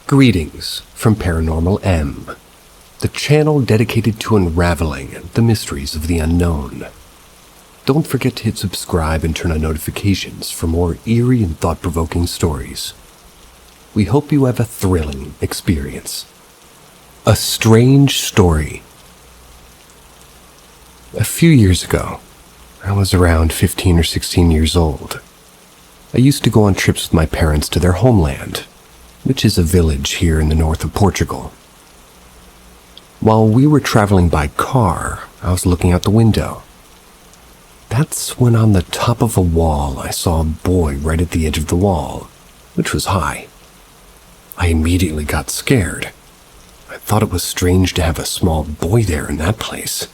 Greetings from Paranormal M, the channel dedicated to unraveling the mysteries of the unknown. Don't forget to hit subscribe and turn on notifications for more eerie and thought-provoking stories. We hope you have a thrilling experience. A strange story. A few years ago, I was around 15 or 16 years old. I used to go on trips with my parents to their homeland, which is a village here in the north of Portugal. While we were traveling by car, I was looking out the window. That's when on the top of a wall I saw a boy right at the edge of the wall, which was high. I immediately got scared. I thought it was strange to have a small boy there in that place.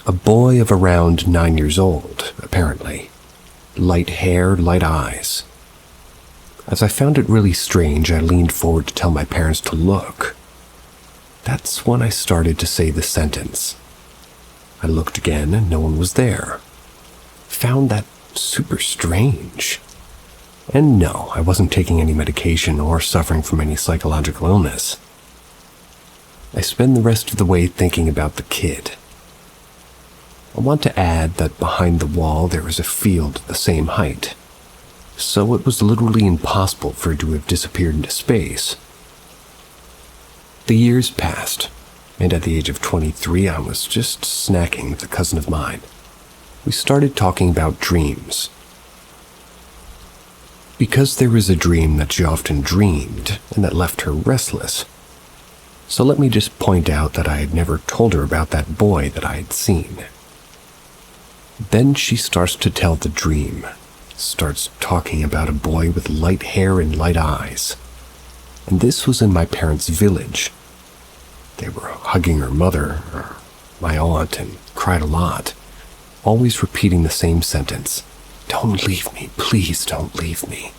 A boy of around 9 years old, apparently. Light hair, light eyes. As I found it really strange, I leaned forward to tell my parents to look. That's when I started to say the sentence. I looked again and no one was there. Found that super strange. And no, I wasn't taking any medication or suffering from any psychological illness. I spent the rest of the way thinking about the kid. I want to add that behind the wall there was a field the same height. So it was literally impossible for it to have disappeared into space. The years passed, and at the age of 23, I was just snacking with a cousin of mine. We started talking about dreams. Because there was a dream that she often dreamed, and that left her restless. So let me just point out that I had never told her about that boy that I had seen. Then she starts to tell the dream. Starts talking about a boy with light hair and light eyes. And this was in my parents' village. They were hugging her mother, or my aunt, and cried a lot, always repeating the same sentence, "Don't leave me, please don't leave me."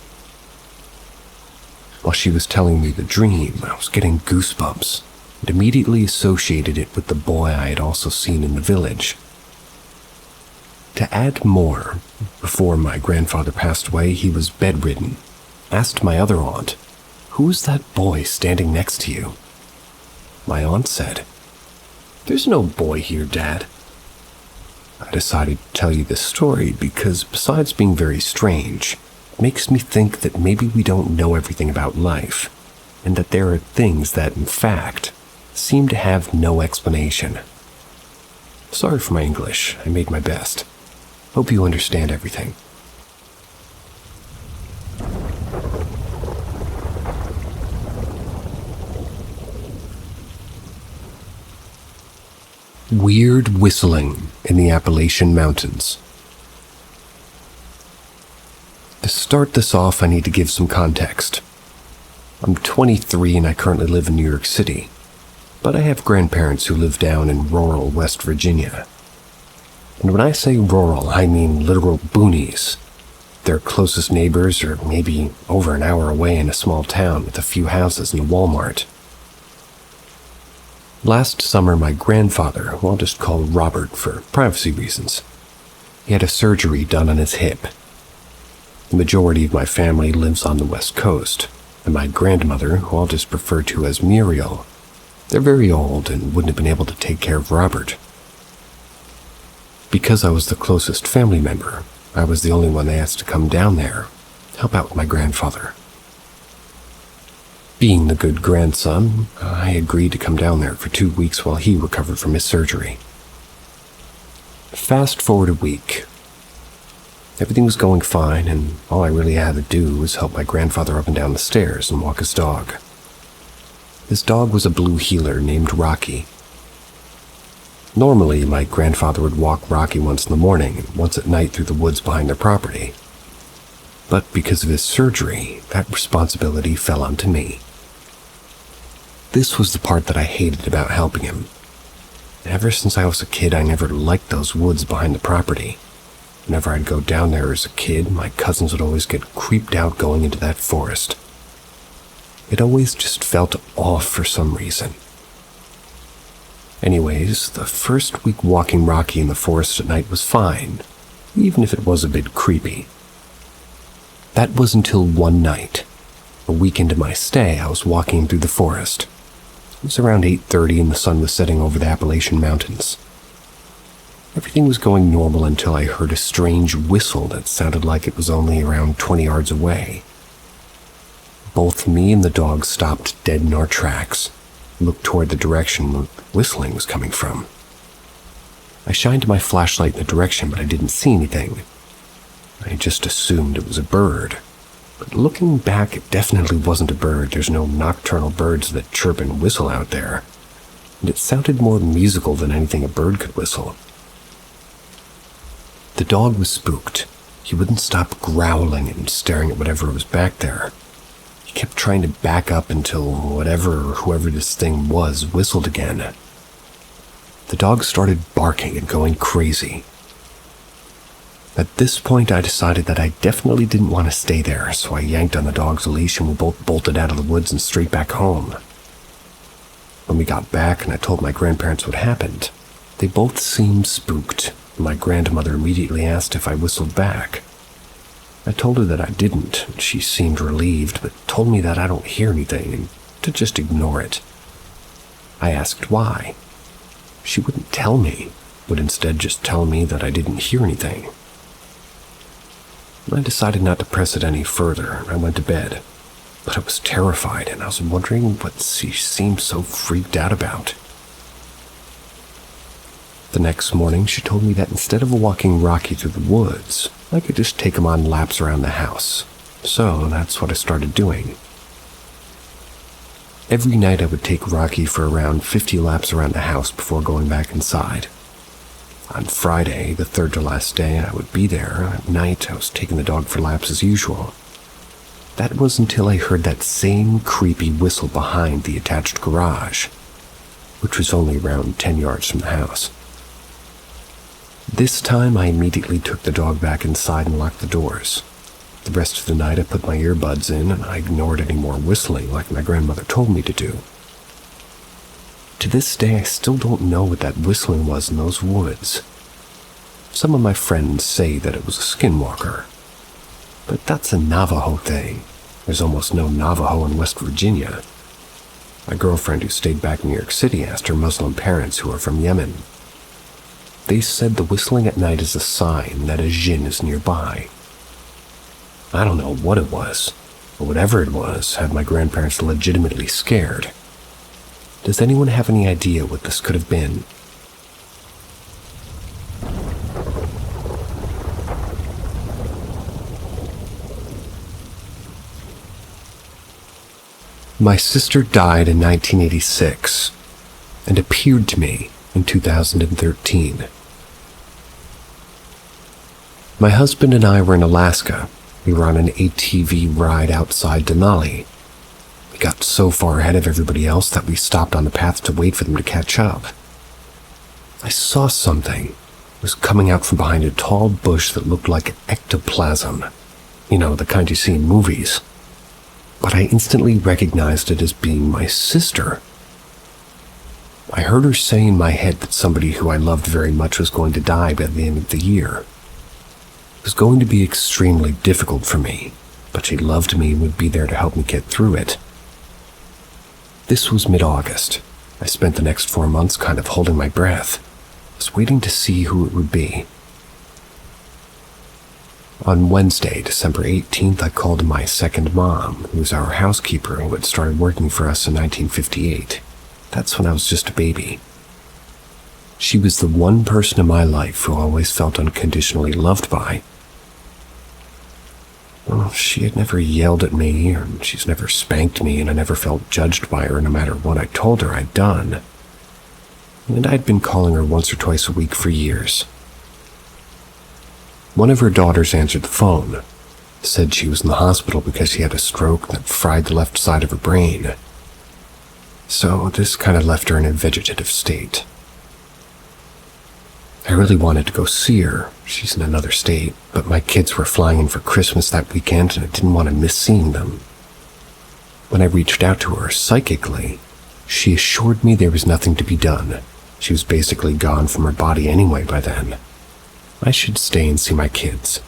While she was telling me the dream, I was getting goosebumps and immediately associated it with the boy I had also seen in the village. To add more, before my grandfather passed away, he was bedridden. Asked my other aunt, "Who's that boy standing next to you?" My aunt said, "There's no boy here, Dad." I decided to tell you this story because, besides being very strange, it makes me think that maybe we don't know everything about life, and that there are things that, in fact, seem to have no explanation. Sorry for my English, I made my best. Hope you understand everything. Weird whistling in the Appalachian Mountains. To start this off, I need to give some context. I'm 23 and I currently live in New York City, but I have grandparents who live down in rural West Virginia. And when I say rural, I mean literal boonies. Their closest neighbors are maybe over an hour away in a small town with a few houses and a Walmart. Last summer, my grandfather, who I'll just call Robert for privacy reasons, he had a surgery done on his hip. The majority of my family lives on the West Coast, and my grandmother, who I'll just refer to as Muriel, they're very old and wouldn't have been able to take care of Robert. Because I was the closest family member, I was the only one they asked to come down there, help out with my grandfather. Being the good grandson, I agreed to come down there for 2 weeks while he recovered from his surgery. Fast forward a week. Everything was going fine, and all I really had to do was help my grandfather up and down the stairs and walk his dog. His dog was a blue heeler named Rocky. Normally, my grandfather would walk Rocky once in the morning and once at night through the woods behind their property. But because of his surgery, that responsibility fell onto me. This was the part that I hated about helping him. Ever since I was a kid, I never liked those woods behind the property. Whenever I'd go down there as a kid, my cousins would always get creeped out going into that forest. It always just felt off for some reason. Anyways, the first week walking Rocky in the forest at night was fine, even if it was a bit creepy. That was until one night. A week into my stay, I was walking through the forest. It was around 8:30 and the sun was setting over the Appalachian Mountains. Everything was going normal until I heard a strange whistle that sounded like it was only around 20 yards away. Both me and the dog stopped dead in our tracks, looked toward the direction the whistling was coming from. I shined my flashlight in the direction, but I didn't see anything. I just assumed it was a bird. But looking back, it definitely wasn't a bird. There's no nocturnal birds that chirp and whistle out there. And it sounded more musical than anything a bird could whistle. The dog was spooked. He wouldn't stop growling and staring at whatever was back there. He kept trying to back up until whoever this thing was whistled again. The dog started barking and going crazy. At this point, I decided that I definitely didn't want to stay there, so I yanked on the dog's leash and we both bolted out of the woods and straight back home. When we got back and I told my grandparents what happened, they both seemed spooked. My grandmother immediately asked if I whistled back. I told her that I didn't, and she seemed relieved, but told me that I don't hear anything and to just ignore it. I asked why. She wouldn't tell me, would instead just tell me that I didn't hear anything. I decided not to press it any further, and I went to bed. But I was terrified, and I was wondering what she seemed so freaked out about. The next morning, she told me that instead of walking Rocky through the woods, I could just take him on laps around the house. So that's what I started doing. Every night I would take Rocky for around 50 laps around the house before going back inside. On Friday, the third to last day, I would be there. At night, I was taking the dog for laps as usual. That was until I heard that same creepy whistle behind the attached garage, which was only around 10 yards from the house. This time, I immediately took the dog back inside and locked the doors. The rest of the night, I put my earbuds in and I ignored any more whistling like my grandmother told me to do. To this day, I still don't know what that whistling was in those woods. Some of my friends say that it was a skinwalker, but that's a Navajo thing. There's almost no Navajo in West Virginia. My girlfriend who stayed back in New York City asked her Muslim parents who are from Yemen. They said the whistling at night is a sign that a jinn is nearby. I don't know what it was, but whatever it was had my grandparents legitimately scared. Does anyone have any idea what this could have been? My sister died in 1986 and appeared to me in 2013. My husband and I were in Alaska. We were on an ATV ride outside Denali. We got so far ahead of everybody else that we stopped on the path to wait for them to catch up. I saw something. It was coming out from behind a tall bush that looked like ectoplasm. You know, the kind you see in movies. But I instantly recognized it as being my sister. I heard her say in my head that somebody who I loved very much was going to die by the end of the year. It was going to be extremely difficult for me, but she loved me and would be there to help me get through it. This was mid-August. I spent the next 4 months kind of holding my breath. I was waiting to see who it would be. On Wednesday, December 18th, I called my second mom, who was our housekeeper who had started working for us in 1958. That's when I was just a baby. She was the one person in my life who I always felt unconditionally loved by. Well, she had never yelled at me, or she's never spanked me, and I never felt judged by her no matter what I told her I'd done. And I'd been calling her once or twice a week for years. One of her daughters answered the phone, said she was in the hospital because she had a stroke that fried the left side of her brain. So this kind of left her in a vegetative state. I really wanted to go see her. She's in another state, but my kids were flying in for Christmas that weekend and I didn't want to miss seeing them. When I reached out to her psychically, she assured me there was nothing to be done. She was basically gone from her body anyway by then. I should stay and see my kids.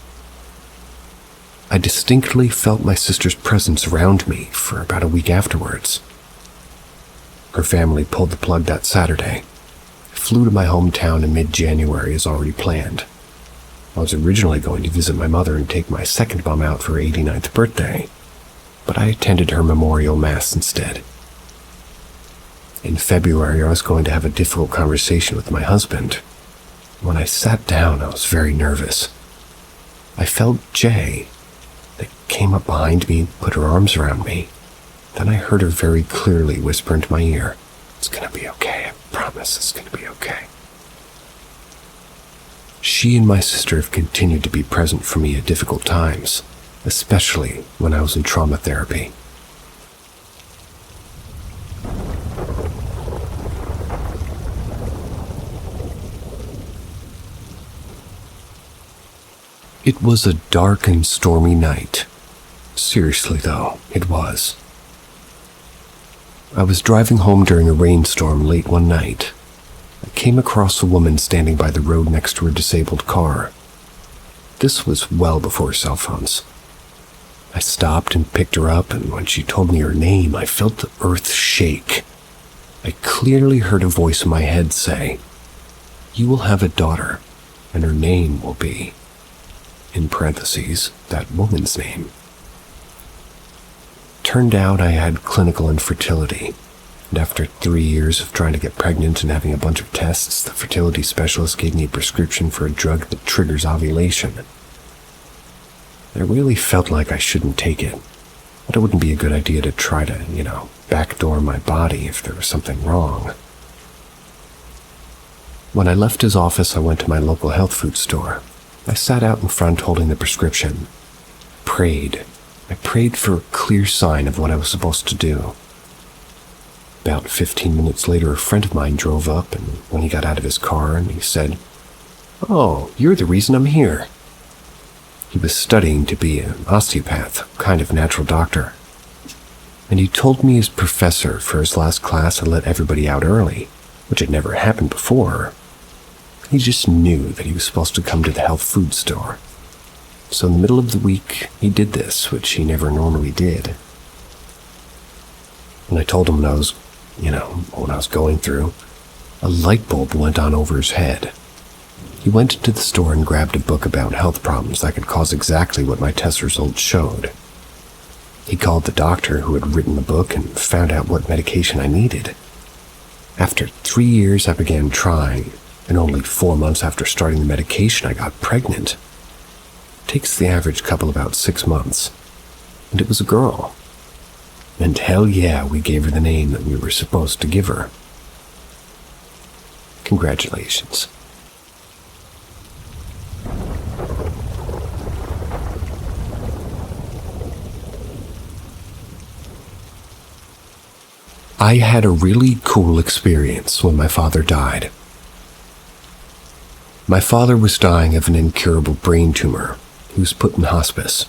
I distinctly felt my sister's presence around me for about a week afterwards. Her family pulled the plug that Saturday. I flew to my hometown in mid-January as already planned. I was originally going to visit my mother and take my second mom out for her 89th birthday, but I attended her memorial mass instead. In February, I was going to have a difficult conversation with my husband. When I sat down, I was very nervous. I felt Jay. They came up behind me and put her arms around me. Then I heard her very clearly whisper into my ear, "It's gonna be okay, I promise it's gonna be okay." She and my sister have continued to be present for me at difficult times, especially when I was in trauma therapy. It was a dark and stormy night. Seriously though, it was. I was driving home during a rainstorm late one night. I came across a woman standing by the road next to her disabled car. This was well before cell phones. I stopped and picked her up, and when she told me her name, I felt the earth shake. I clearly heard a voice in my head say, "You will have a daughter, and her name will be," in parentheses, that woman's name. Turned out I had clinical infertility, and after 3 years of trying to get pregnant and having a bunch of tests, the fertility specialist gave me a prescription for a drug that triggers ovulation. I really felt like I shouldn't take it, but it wouldn't be a good idea to try to, backdoor my body if there was something wrong. When I left his office, I went to my local health food store. I sat out in front holding the prescription. I prayed for a clear sign of what I was supposed to do. About 15 minutes later, a friend of mine drove up, and when he got out of his car, and he said, "Oh, you're the reason I'm here." He was studying to be an osteopath, kind of natural doctor. And he told me his professor for his last class had let everybody out early, which had never happened before. He just knew that he was supposed to come to the health food store. So in the middle of the week, he did this, which he never normally did. And I told him what I was going through, a light bulb went on over his head. He went into the store and grabbed a book about health problems that could cause exactly what my test results showed. He called the doctor who had written the book and found out what medication I needed. After 3 years, I began trying, and only 4 months after starting the medication, I got pregnant. It takes the average couple about 6 months, and it was a girl. And hell yeah, we gave her the name that we were supposed to give her. Congratulations. I had a really cool experience when my father died. My father was dying of an incurable brain tumor. He was put in hospice.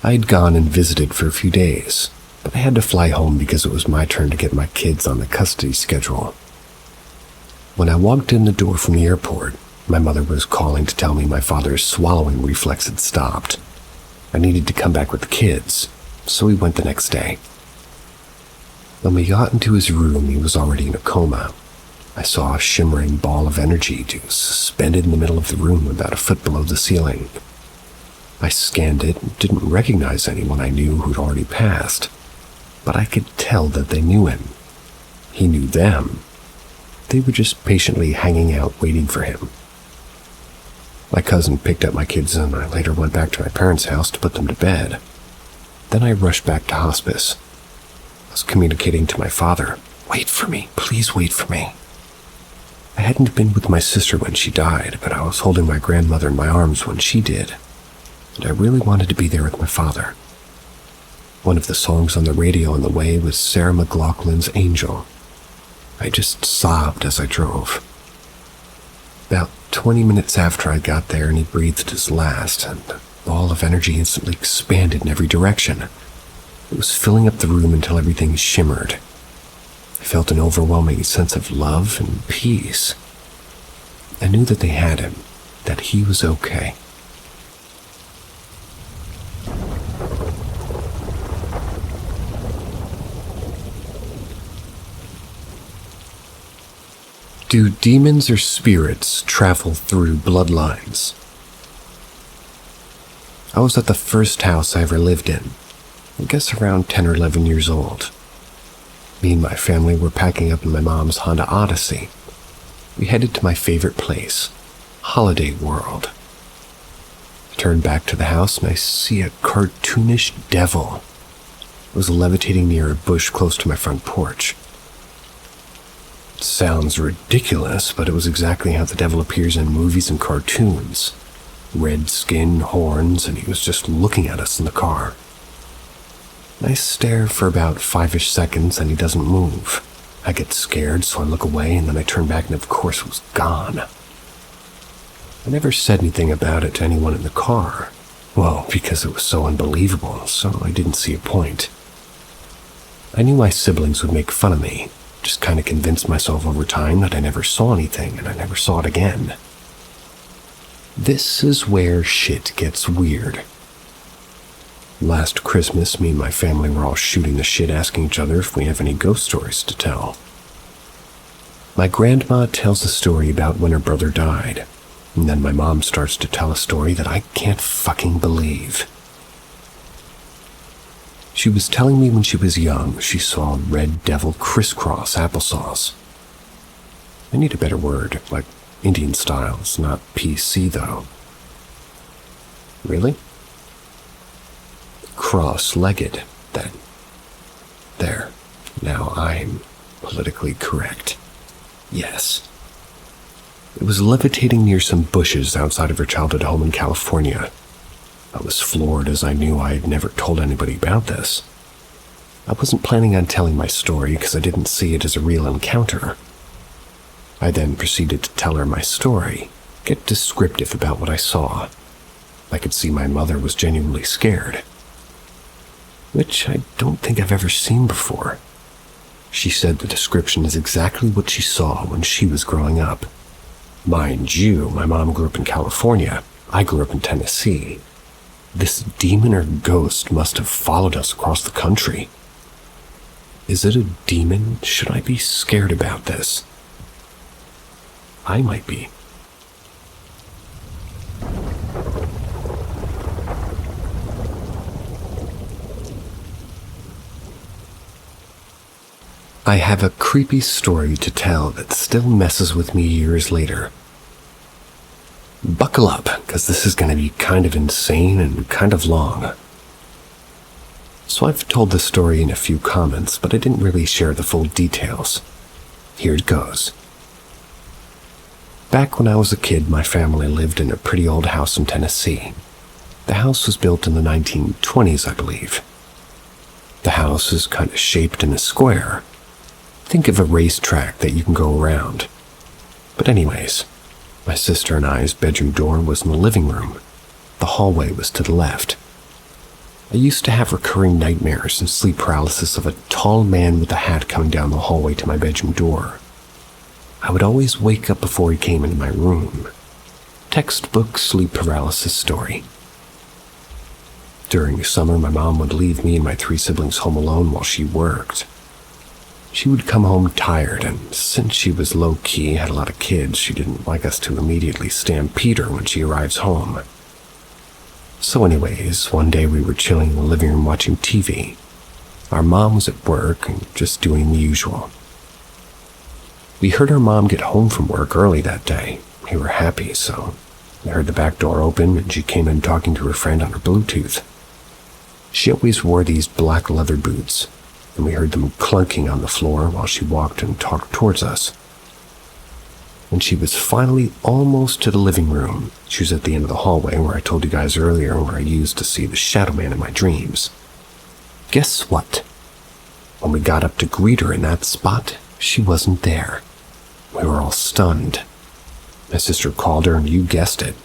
I had gone and visited for a few days, but I had to fly home because it was my turn to get my kids on the custody schedule. When I walked in the door from the airport, my mother was calling to tell me my father's swallowing reflex had stopped. I needed to come back with the kids, so we went the next day. When we got into his room, he was already in a coma. I saw a shimmering ball of energy suspended in the middle of the room about a foot below the ceiling. I scanned it and didn't recognize anyone I knew who'd already passed, but I could tell that they knew him. He knew them. They were just patiently hanging out waiting for him. My cousin picked up my kids and I later went back to my parents' house to put them to bed. Then I rushed back to hospice. I was communicating to my father, "Wait for me, please wait for me." I hadn't been with my sister when she died, but I was holding my grandmother in my arms when she did, and I really wanted to be there with my father. One of the songs on the radio on the way was Sarah McLachlan's Angel. I just sobbed as I drove. About 20 minutes after I got there and he breathed his last, and the ball of energy instantly expanded in every direction. It was filling up the room until everything shimmered. I felt an overwhelming sense of love and peace. I knew that they had him, that he was okay. Do demons or spirits travel through bloodlines? I was at the first house I ever lived in, I guess around 10 or 11 years old. Me and my family were packing up in my mom's Honda Odyssey. We headed to my favorite place, Holiday World. I turned back to the house and I see a cartoonish devil. It was levitating near a bush close to my front porch. It sounds ridiculous, but it was exactly how the devil appears in movies and cartoons. Red skin, horns, and he was just looking at us in the car. I stare for about 5-ish seconds and he doesn't move. I get scared, so I look away and then I turn back and of course it was gone. I never said anything about it to anyone in the car. Well, because it was so unbelievable, so I didn't see a point. I knew my siblings would make fun of me, just kind of convinced myself over time that I never saw anything and I never saw it again. This is where shit gets weird. Last Christmas, me and my family were all shooting the shit asking each other if we have any ghost stories to tell. My grandma tells a story about when her brother died, and then my mom starts to tell a story that I can't fucking believe. She was telling me when she was young she saw a red devil crisscross applesauce. I need a better word, like Indian style. It's not PC though. Really? Cross-legged, then. There. Now I'm politically correct. Yes. It was levitating near some bushes outside of her childhood home in California. I was floored as I knew I had never told anybody about this. I wasn't planning on telling my story because I didn't see it as a real encounter. I then proceeded to tell her my story, get descriptive about what I saw. I could see my mother was genuinely scared, which I don't think I've ever seen before. She said the description is exactly what she saw when she was growing up. Mind you, my mom grew up in California. I grew up in Tennessee. This demon or ghost must have followed us across the country. Is it a demon? Should I be scared about this? I might be. I have a creepy story to tell that still messes with me years later. Buckle up, because this is going to be kind of insane and kind of long. So I've told this story in a few comments, but I didn't really share the full details. Here it goes. Back when I was a kid, my family lived in a pretty old house in Tennessee. The house was built in the 1920s, I believe. The house is kind of shaped in a square. Think of a racetrack that you can go around. But anyways, my sister and I's bedroom door was in the living room. The hallway was to the left. I used to have recurring nightmares and sleep paralysis of a tall man with a hat coming down the hallway to my bedroom door. I would always wake up before he came into my room. Textbook sleep paralysis story. During the summer, my mom would leave me and my 3 siblings home alone while she worked. She would come home tired, and since she was low-key, had a lot of kids, she didn't like us to immediately stampede her when she arrives home. So anyways, one day we were chilling in the living room watching TV. Our mom was at work and just doing the usual. We heard our mom get home from work early that day. We were happy, so I heard the back door open and she came in talking to her friend on her Bluetooth. She always wore these black leather boots, and we heard them clunking on the floor while she walked and talked towards us. When she was finally almost to the living room, she was at the end of the hallway where I told you guys earlier where I used to see the shadow man in my dreams. Guess what? When we got up to greet her in that spot, she wasn't there. We were all stunned. My sister called her and you guessed it,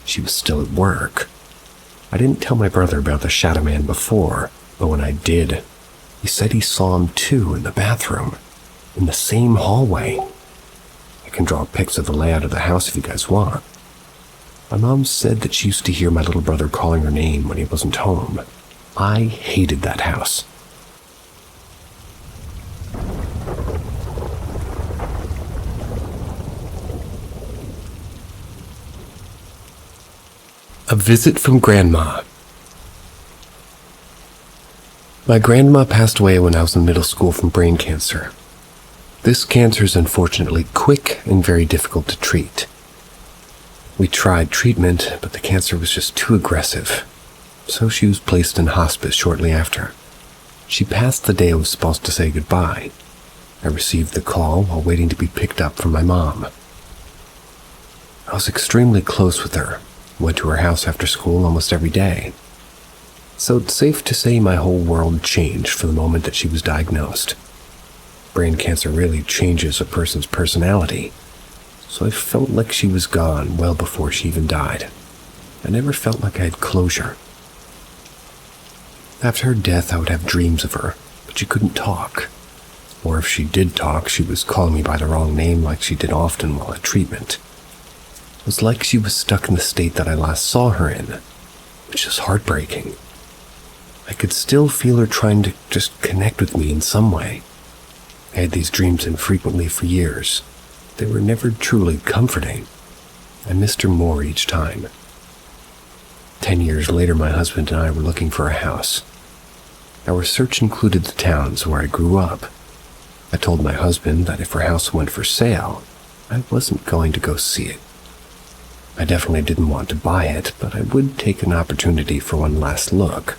she was still at work. I didn't tell my brother about the shadow man before, but when I did, he said he saw him too in the bathroom, in the same hallway. I can draw pics of the layout of the house if you guys want. My mom said that she used to hear my little brother calling her name when he wasn't home. I hated that house. A visit from Grandma. My grandma passed away when I was in middle school from brain cancer. This cancer is unfortunately quick and very difficult to treat. We tried treatment, but the cancer was just too aggressive, so she was placed in hospice shortly after. She passed the day I was supposed to say goodbye. I received the call while waiting to be picked up from my mom. I was extremely close with her, went to her house after school almost every day. So it's safe to say my whole world changed from the moment that she was diagnosed. Brain cancer really changes a person's personality, so I felt like she was gone well before she even died. I never felt like I had closure. After her death, I would have dreams of her, but she couldn't talk. Or if she did talk, she was calling me by the wrong name like she did often while at treatment. It was like she was stuck in the state that I last saw her in, which is heartbreaking. I could still feel her trying to just connect with me in some way. I had these dreams infrequently for years. They were never truly comforting. I missed her more each time. 10 years later, my husband and I were looking for a house. Our search included the towns where I grew up. I told my husband that if her house went for sale, I wasn't going to go see it. I definitely didn't want to buy it, but I would take an opportunity for one last look.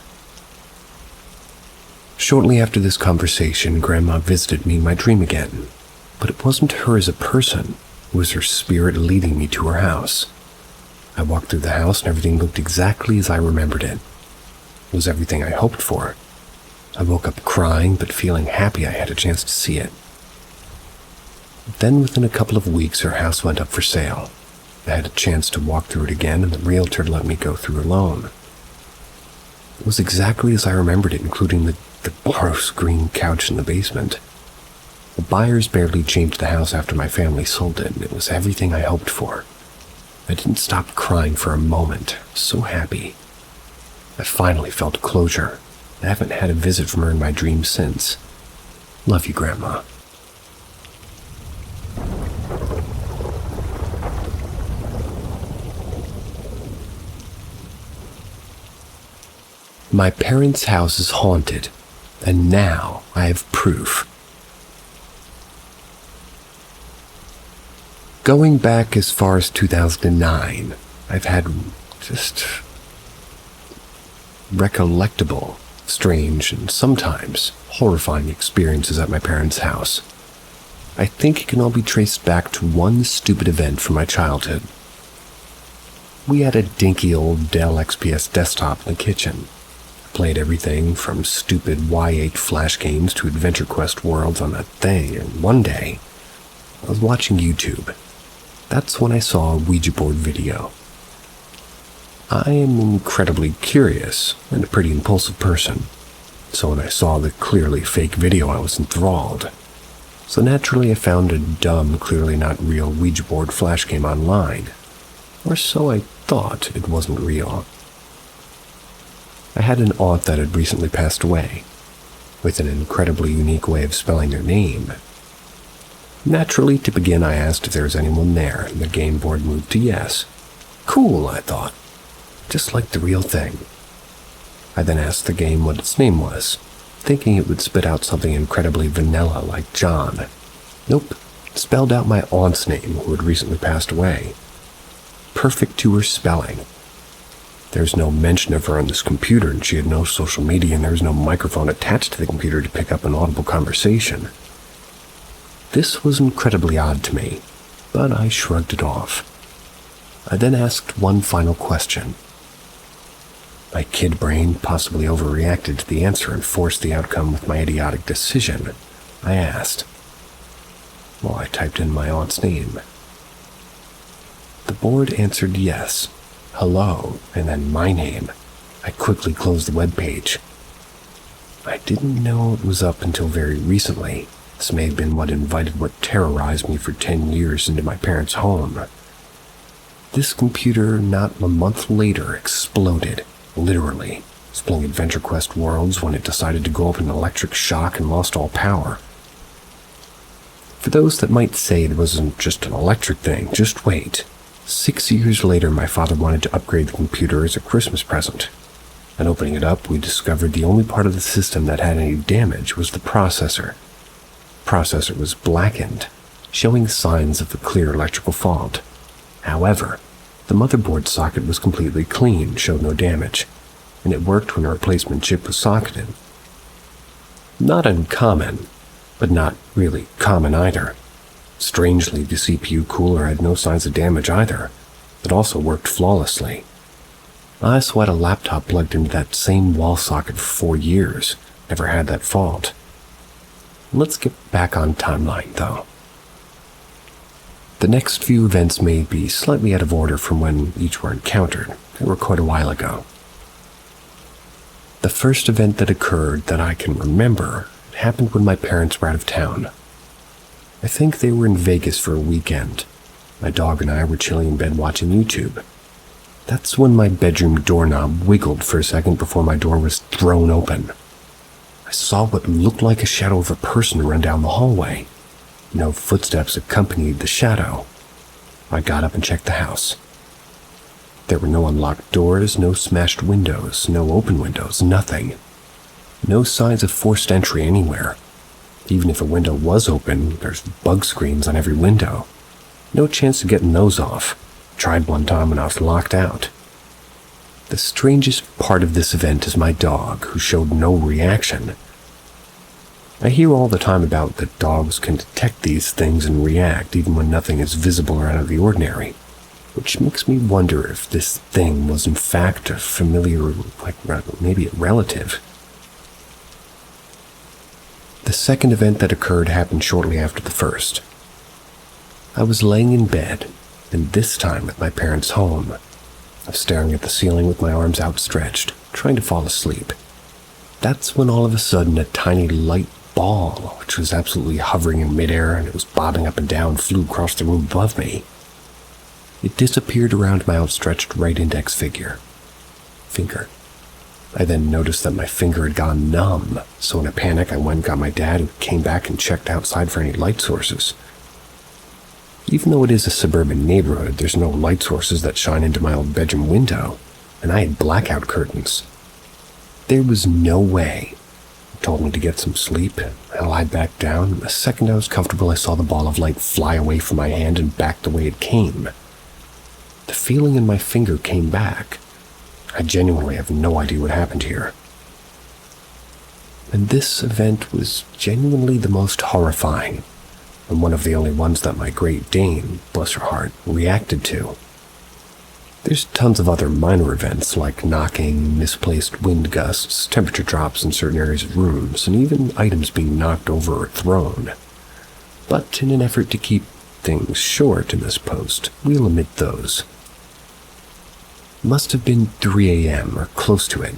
Shortly after this conversation, Grandma visited me in my dream again, but it wasn't her as a person. It was her spirit leading me to her house. I walked through the house and everything looked exactly as I remembered it. It was everything I hoped for. I woke up crying, but feeling happy I had a chance to see it. Then within a couple of weeks, her house went up for sale. I had a chance to walk through it again, and the realtor let me go through alone. It was exactly as I remembered it, including the gross green couch in the basement. The buyers barely changed the house after my family sold it, and it was everything I hoped for. I didn't stop crying for a moment. I was so happy. I finally felt closure. I haven't had a visit from her in my dreams since. Love you, Grandma. My parents' house is haunted, and now I have proof. Going back as far as 2009, I've had just recollectable, strange, and sometimes horrifying experiences at my parents' house. I think it can all be traced back to one stupid event from my childhood. We had a dinky old Dell XPS desktop in the kitchen. Played everything from stupid Y8 flash games to Adventure Quest worlds on that thing, and one day, I was watching YouTube. That's when I saw a Ouija board video. I am incredibly curious and a pretty impulsive person, so when I saw the clearly fake video, I was enthralled. So naturally, I found a dumb, clearly not real Ouija board flash game online, or so I thought. It wasn't real. I had an aunt that had recently passed away, with an incredibly unique way of spelling their name. Naturally, to begin, I asked if there was anyone there, and the game board moved to yes. Cool, I thought. Just like the real thing. I then asked the game what its name was, thinking it would spit out something incredibly vanilla like John. Nope, it spelled out my aunt's name, who had recently passed away. Perfect to her spelling. There's no mention of her on this computer, and she had no social media, and there was no microphone attached to the computer to pick up an audible conversation. This was incredibly odd to me, but I shrugged it off. I then asked one final question. My kid brain possibly overreacted to the answer and forced the outcome with my idiotic decision. I asked. Well, I typed in my aunt's name. The board answered yes. Hello, and then my name. I quickly closed the web page. I didn't know it was up until very recently. This may have been what invited what terrorized me for 10 years into my parents' home. This computer, not a month later, exploded, literally, spilling Adventure Quest worlds when it decided to go up in electric shock and lost all power. For those that might say it wasn't just an electric thing, just wait. 6 years later, my father wanted to upgrade the computer as a Christmas present. And opening it up, we discovered the only part of the system that had any damage was the processor. The processor was blackened, showing signs of a clear electrical fault. However, the motherboard socket was completely clean, showed no damage, and it worked when a replacement chip was socketed. Not uncommon, but not really common either. Strangely, the CPU cooler had no signs of damage either. It also worked flawlessly. I also had a laptop plugged into that same wall socket for 4 years. Never had that fault. Let's get back on timeline, though. The next few events may be slightly out of order from when each were encountered. They were quite a while ago. The first event that occurred that I can remember happened when my parents were out of town. I think they were in Vegas for a weekend. My dog and I were chilling in bed watching YouTube. That's when my bedroom doorknob wiggled for a second before my door was thrown open. I saw what looked like a shadow of a person run down the hallway. No footsteps accompanied the shadow. I got up and checked the house. There were no unlocked doors, no smashed windows, no open windows, nothing. No signs of forced entry anywhere. Even if a window was open, there's bug screens on every window. No chance of getting those off. Tried one time when I was locked out. The strangest part of this event is my dog, who showed no reaction. I hear all the time about that dogs can detect these things and react even when nothing is visible or out of the ordinary, which makes me wonder if this thing was in fact a familiar, maybe a relative. The second event that occurred happened shortly after the first. I was laying in bed, and this time at my parents' home. I was staring at the ceiling with my arms outstretched, trying to fall asleep. That's when all of a sudden a tiny light ball, which was absolutely hovering in midair and it was bobbing up and down, flew across the room above me. It disappeared around my outstretched right index finger. I then noticed that my finger had gone numb, so in a panic I went and got my dad, who came back and checked outside for any light sources. Even though it is a suburban neighborhood, there's no light sources that shine into my old bedroom window, and I had blackout curtains. There was no way. He told me to get some sleep. I lied back down, and the second I was comfortable, I saw the ball of light fly away from my hand and back the way it came. The feeling in my finger came back. I genuinely have no idea what happened here. And this event was genuinely the most horrifying, and one of the only ones that my Great Dane, bless her heart, reacted to. There's tons of other minor events like knocking, misplaced wind gusts, temperature drops in certain areas of rooms, and even items being knocked over or thrown. But in an effort to keep things short in this post, we'll omit those. It must have been 3 a.m. or close to it.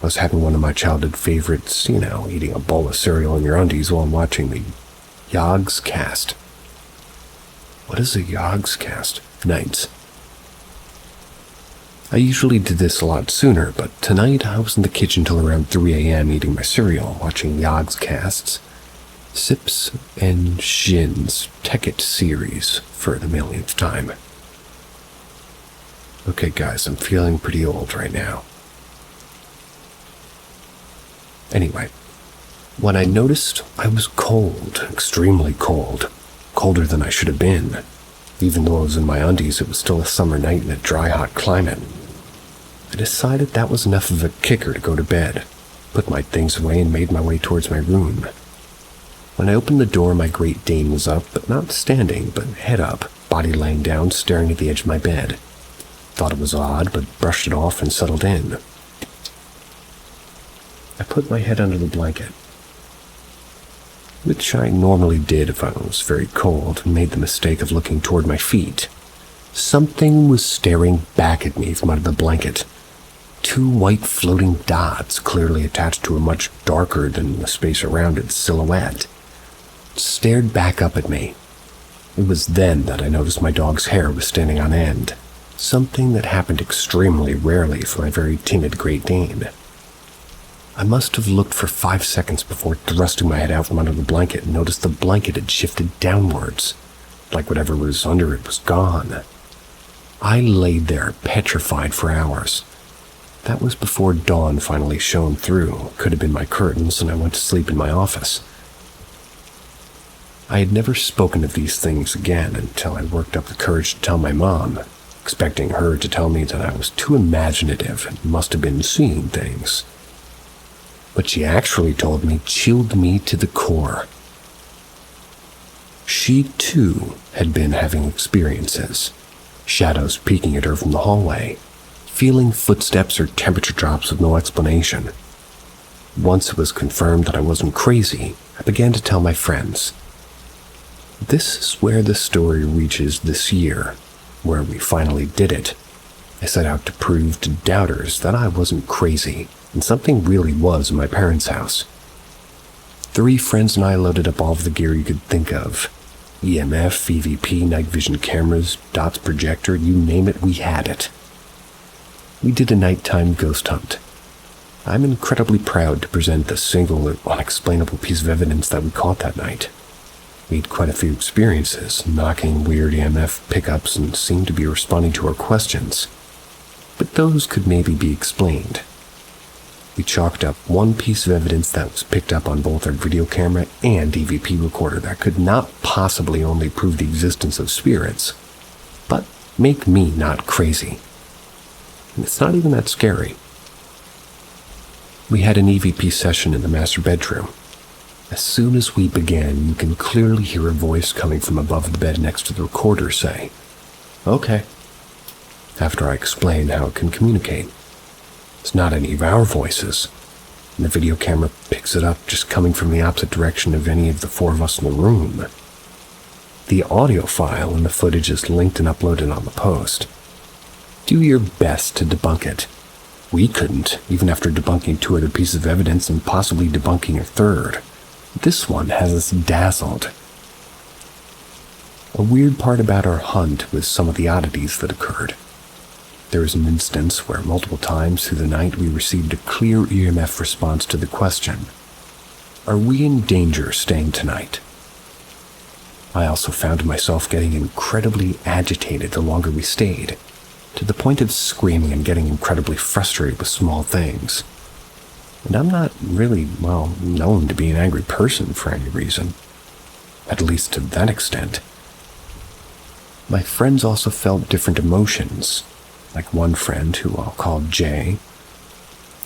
I was having one of my childhood favorites, eating a bowl of cereal in your undies while watching the Yogscast. What is a Yogscast? Nights. I usually did this a lot sooner, but tonight I was in the kitchen till around 3 a.m. eating my cereal, watching Yogscasts, Sips and Shin's Tekkit series for the millionth time. Okay guys, I'm feeling pretty old right now. Anyway, when I noticed, I was cold, extremely cold, colder than I should have been. Even though I was in my undies, it was still a summer night in a dry, hot climate. I decided that was enough of a kicker to go to bed, put my things away, and made my way towards my room. When I opened the door, my Great Dane was up, but not standing, but head up, body laying down, staring at the edge of my bed. Thought it was odd, but brushed it off and settled in. I put my head under the blanket, which I normally did if I was very cold, and made the mistake of looking toward my feet. Something was staring back at me from under the blanket. 2 white floating dots, clearly attached to a much darker than the space around it silhouette, stared back up at me. It was then that I noticed my dog's hair was standing on end, something that happened extremely rarely for my very timid Great Dane. I must have looked for 5 seconds before thrusting my head out from under the blanket and noticed the blanket had shifted downwards, like whatever was under it was gone. I laid there petrified for hours. That was before dawn finally shone through. Could have been my curtains, and I went to sleep in my office. I had never spoken of these things again until I worked up the courage to tell my mom, expecting her to tell me that I was too imaginative and must have been seeing things. But she actually told me, chilled me to the core. She, too, had been having experiences, shadows peeking at her from the hallway, feeling footsteps or temperature drops with no explanation. Once it was confirmed that I wasn't crazy, I began to tell my friends. This is where the story reaches this year, where we finally did it. I set out to prove to doubters that I wasn't crazy, and something really was in my parents' house. 3 friends and I loaded up all of the gear you could think of. EMF, EVP, night vision cameras, dots projector, you name it, we had it. We did a nighttime ghost hunt. I'm incredibly proud to present the single unexplainable piece of evidence that we caught that night. We had quite a few experiences, knocking weird EMF pickups and seemed to be responding to our questions. But those could maybe be explained. We chalked up one piece of evidence that was picked up on both our video camera and EVP recorder that could not possibly only prove the existence of spirits, but make me not crazy. And it's not even that scary. We had an EVP session in the master bedroom. As soon as we began, you can clearly hear a voice coming from above the bed next to the recorder say, "Okay," after I explain how it can communicate. It's not any of our voices, and the video camera picks it up just coming from the opposite direction of any of the 4 of us in the room. The audio file and the footage is linked and uploaded on the post. Do your best to debunk it. We couldn't, even after debunking 2 other pieces of evidence and possibly debunking a 3rd. This one has us dazzled. A weird part about our hunt was some of the oddities that occurred. There was an instance where multiple times through the night we received a clear EMF response to the question, "Are we in danger staying tonight?" I also found myself getting incredibly agitated the longer we stayed, to the point of screaming and getting incredibly frustrated with small things. And I'm not really, known to be an angry person for any reason, at least to that extent. My friends also felt different emotions, like one friend who I'll call Jay.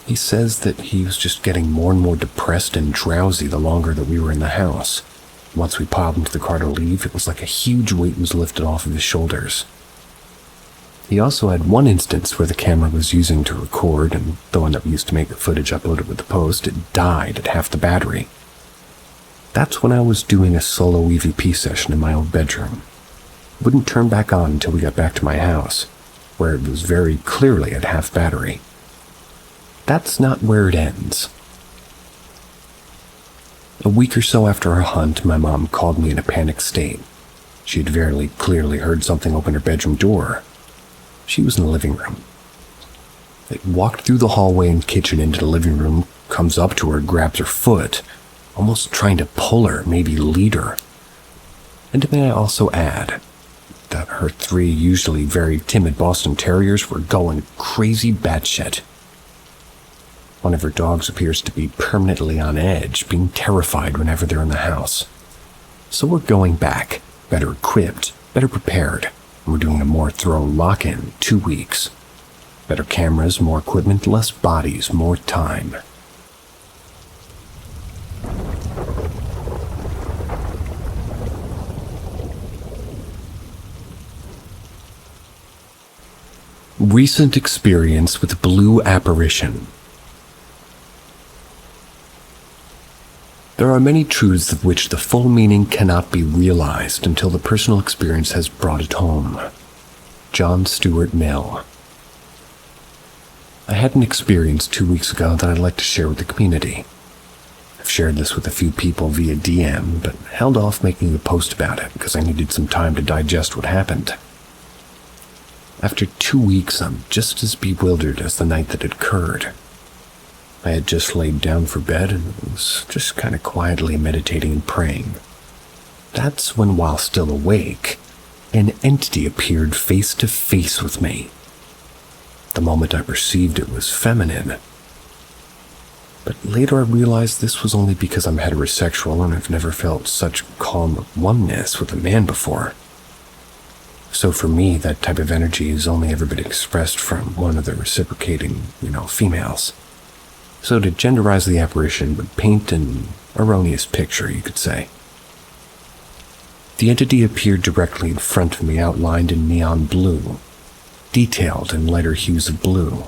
He says that he was just getting more and more depressed and drowsy the longer that we were in the house. Once we piled into the car to leave, it was like a huge weight was lifted off of his shoulders. He also had one instance where the camera was using to record, and the one that we used to make the footage uploaded with the post, it died at half the battery. That's when I was doing a solo EVP session in my old bedroom. It wouldn't turn back on until we got back to my house, where it was very clearly at half battery. That's not where it ends. A week or so after our hunt, my mom called me in a panicked state. She had very clearly heard something open her bedroom door. She was in the living room. It walked through the hallway and kitchen into the living room, comes up to her, grabs her foot, almost trying to pull her, maybe lead her. And may I also add that her 3 usually very timid Boston Terriers were going crazy batshit. One of her dogs appears to be permanently on edge, being terrified whenever they're in the house. So we're going back, better equipped, better prepared. We're doing a more thorough lock-in in 2 weeks. Better cameras, more equipment, less bodies, more time. Recent experience with blue apparition. There are many truths of which the full meaning cannot be realized until the personal experience has brought it home. John Stuart Mill. I had an experience 2 weeks ago that I'd like to share with the community. I've shared this with a few people via DM, but held off making a post about it because I needed some time to digest what happened. After 2 weeks, I'm just as bewildered as the night that it occurred. I had just laid down for bed and was just kind of quietly meditating and praying. That's when, while still awake, An entity appeared face to face with me. The moment I perceived it was feminine. But later I realized this was only because I'm heterosexual and I've never felt such calm oneness with a man before. So for me, that type of energy has only ever been expressed from one of the reciprocating, females. So to genderize the apparition would paint an erroneous picture, you could say. The entity appeared directly in front of me, outlined in neon blue, detailed in lighter hues of blue.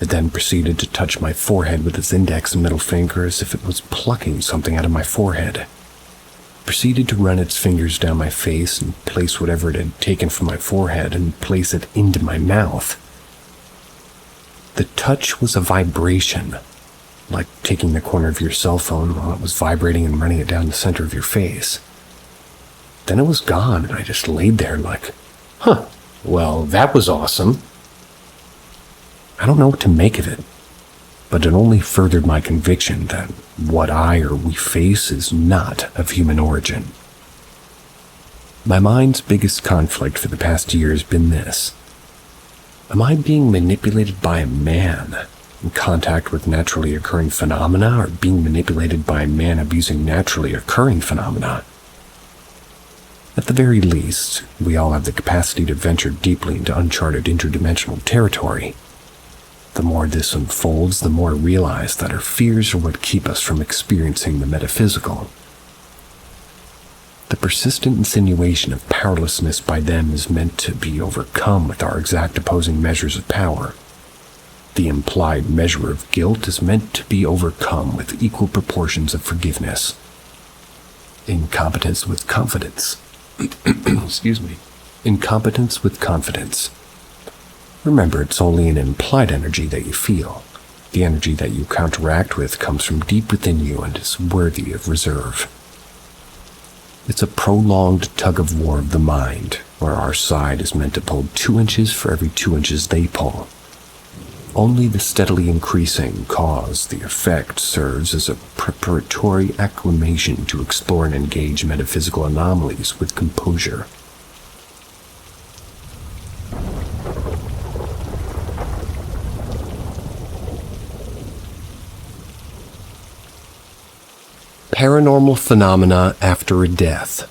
It then proceeded to touch my forehead with its index and middle finger as if it was plucking something out of my forehead. It proceeded to run its fingers down my face and place whatever it had taken from my forehead and place it into my mouth. The touch was a vibration, like taking the corner of your cell phone while it was vibrating and running it down the center of your face. Then it was gone, and I just laid there like, well, that was awesome. I don't know what to make of it, but it only furthered my conviction that what I or we face is not of human origin. My mind's biggest conflict for the past year has been this. Am I being manipulated by a man in contact with naturally occurring phenomena, or being manipulated by a man abusing naturally occurring phenomena? At the very least, we all have the capacity to venture deeply into uncharted interdimensional territory. The more this unfolds, the more I realize that our fears are what keep us from experiencing the metaphysical. The persistent insinuation of powerlessness by them is meant to be overcome with our exact opposing measures of power. The implied measure of guilt is meant to be overcome with equal proportions of forgiveness. Incompetence with confidence. Incompetence with confidence. Remember, it's only an implied energy that you feel. The energy that you counteract with comes from deep within you and is worthy of reserve. It's a prolonged tug-of-war of the mind, where our side is meant to pull 2 inches for every 2 inches they pull. Only the steadily increasing cause, the effect, serves as a preparatory acclimation to explore and engage metaphysical anomalies with composure. Paranormal phenomena after a death.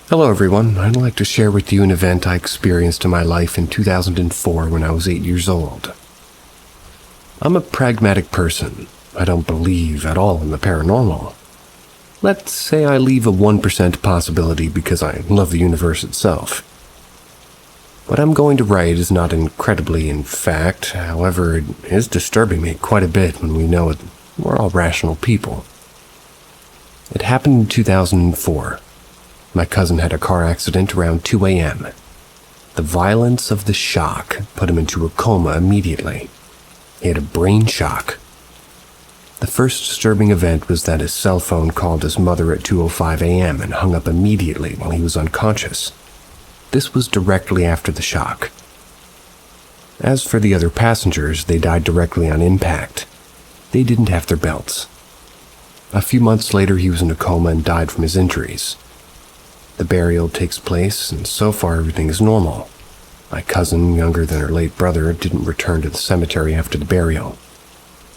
Hello everyone, I'd like to share with you an event I experienced in my life in 2004 when I was 8 years old. I'm a pragmatic person. I don't believe at all in the paranormal. Let's say I leave a 1% possibility because I love the universe itself. What I'm going to write is not incredibly in fact, however, it is disturbing me quite a bit when we know it. We're all rational people. It happened in 2004. My cousin had a car accident around 2 a.m. The violence of the shock put him into a coma immediately. He had a brain shock. The first disturbing event was that his cell phone called his mother at 2:05 a.m. and hung up immediately while he was unconscious. This was directly after the shock. As for the other passengers, they died directly on impact. They didn't have their belts. A few months later, he was in a coma and died from his injuries. The burial takes place, and so far everything is normal. My cousin, younger than her late brother, didn't return to the cemetery after the burial.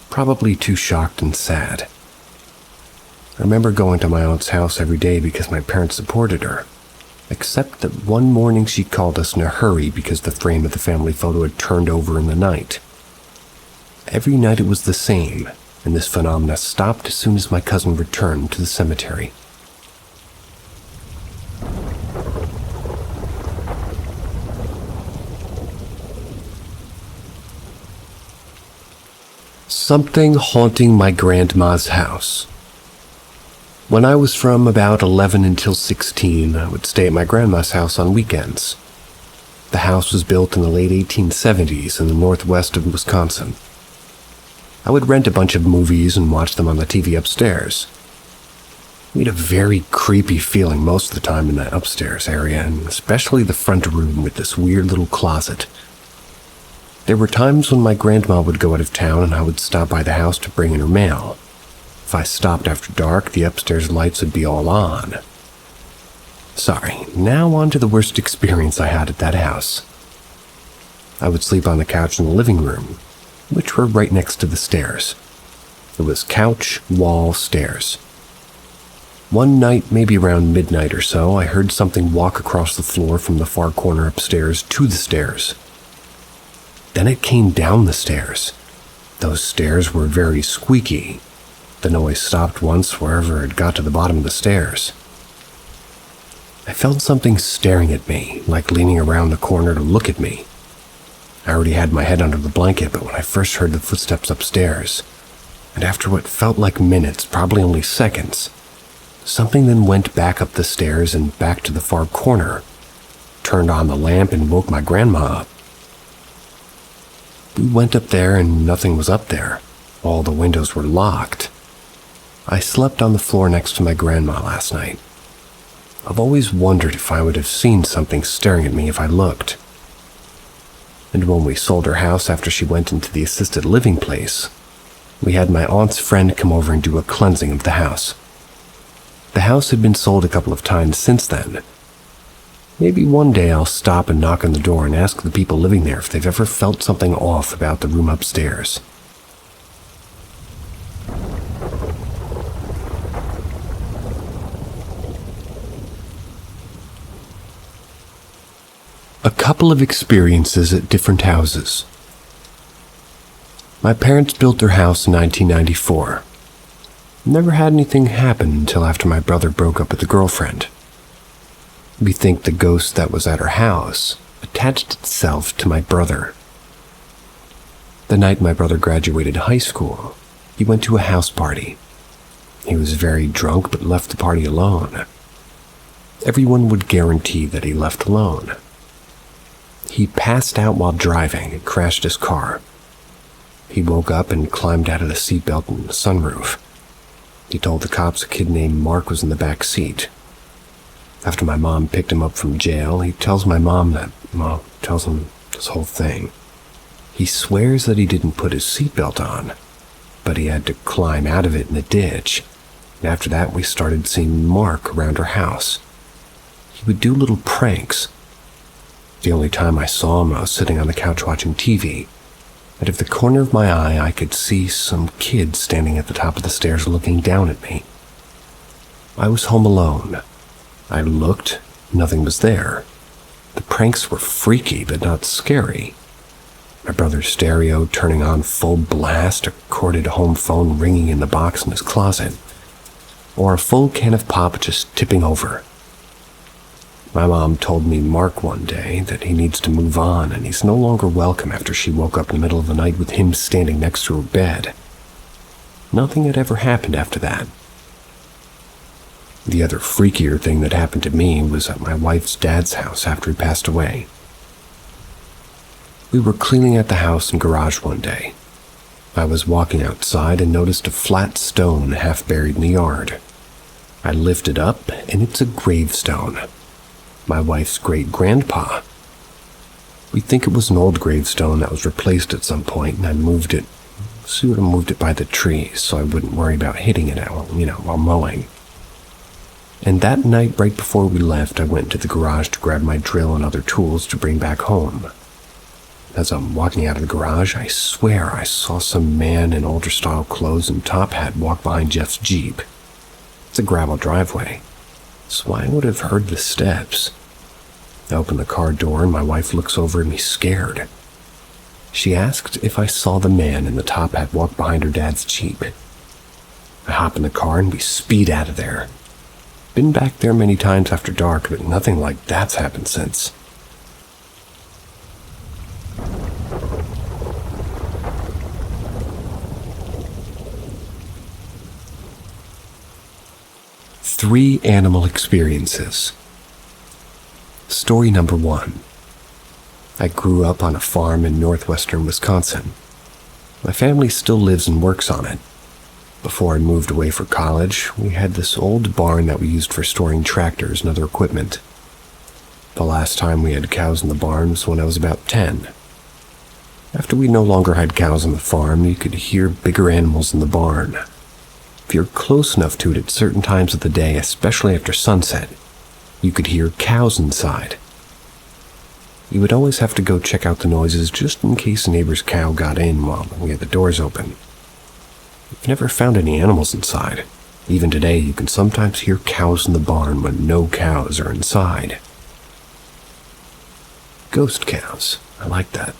Probably too shocked and sad. I remember going to my aunt's house every day because my parents supported her. Except that one morning she called us in a hurry because the frame of the family photo had turned over in the night. Every night it was the same, and this phenomena stopped as soon as my cousin returned to the cemetery. Something haunting my grandma's house. When I was from about 11 until 16, I would stay at my grandma's house on weekends. The house was built in the late 1870s in the northwest of Wisconsin. I would rent a bunch of movies and watch them on the TV upstairs. We had a very creepy feeling most of the time in that upstairs area, and especially the front room with this weird little closet. There were times when my grandma would go out of town and I would stop by the house to bring in her mail. If I stopped after dark, the upstairs lights would be all on. Sorry, now on to the worst experience I had at that house. I would sleep on the couch in the living room, which were right next to the stairs. It was couch, wall, stairs. One night, maybe around midnight or so, I heard something walk across the floor from the far corner upstairs to the stairs. Then it came down the stairs. Those stairs were very squeaky. The noise stopped once wherever it got to the bottom of the stairs. I felt something staring at me, like leaning around the corner to look at me. I already had my head under the blanket, but when I first heard the footsteps upstairs, and after what felt like minutes, probably only seconds, something then went back up the stairs and back to the far corner, turned on the lamp and woke my grandma up. We went up there and nothing was up there. All the windows were locked. I slept on the floor next to my grandma last night. I've always wondered if I would have seen something staring at me if I looked. And when we sold her house after she went into the assisted living place, we had my aunt's friend come over and do a cleansing of the house. The house had been sold a couple of times since then. Maybe one day I'll stop and knock on the door and ask the people living there if they've ever felt something off about the room upstairs. A couple of experiences at different houses. My parents built their house in 1994. Never had anything happen until after my brother broke up with a girlfriend. We think the ghost that was at her house attached itself to my brother. The night my brother graduated high school, he went to a house party. He was very drunk but left the party alone. Everyone would guarantee that he left alone. He passed out while driving and crashed his car. He woke up and climbed out of the seatbelt in the sunroof. He told the cops a kid named Mark was in the back seat. After my mom picked him up from jail, he tells my mom that, tells him this whole thing. He swears that he didn't put his seatbelt on, but he had to climb out of it in a ditch. And after that, we started seeing Mark around our house. He would do little pranks. The only time I saw him, I was sitting on the couch watching TV. Out of the corner of my eye, I could see some kid standing at the top of the stairs looking down at me. I was home alone. I looked, nothing was there. The pranks were freaky, but not scary. My brother's stereo turning on full blast, a corded home phone ringing in the box in his closet, or a full can of pop just tipping over. My mom told me Mark one day that he needs to move on and he's no longer welcome after she woke up in the middle of the night with him standing next to her bed. Nothing had ever happened after that. The other freakier thing that happened to me was at my wife's dad's house after he passed away. We were cleaning out the house and garage one day. I was walking outside and noticed a flat stone half buried in the yard. I lifted up and it's a gravestone. My wife's great-grandpa. We think it was an old gravestone that was replaced at some point, and I moved it by the trees so I wouldn't worry about hitting it while mowing. And that night, right before we left, I went into the garage to grab my drill and other tools to bring back home. As I'm walking out of the garage, I swear I saw some man in older-style clothes and top hat walk behind Jeff's Jeep. It's a gravel driveway, so I would have heard the steps. I open the car door and my wife looks over at me scared. She asked if I saw the man in the top hat walk behind her dad's Jeep. I hop in the car and we speed out of there. Been back there many times after dark, but nothing like that's happened since. Three animal experiences. Story number 1. I grew up on a farm in northwestern Wisconsin. My family still lives and works on it. Before I moved away for college, we had this old barn that we used for storing tractors and other equipment. The last time we had cows in the barn was when I was about 10. After we no longer had cows on the farm, you could hear bigger animals in the barn. If you're close enough to it at certain times of the day, especially after sunset, You could hear cows inside. You would always have to go check out the noises just in case a neighbor's cow got in while we had the doors open. We've never found any animals inside. Even today, you can sometimes hear cows in the barn when no cows are inside. Ghost cows. I like that.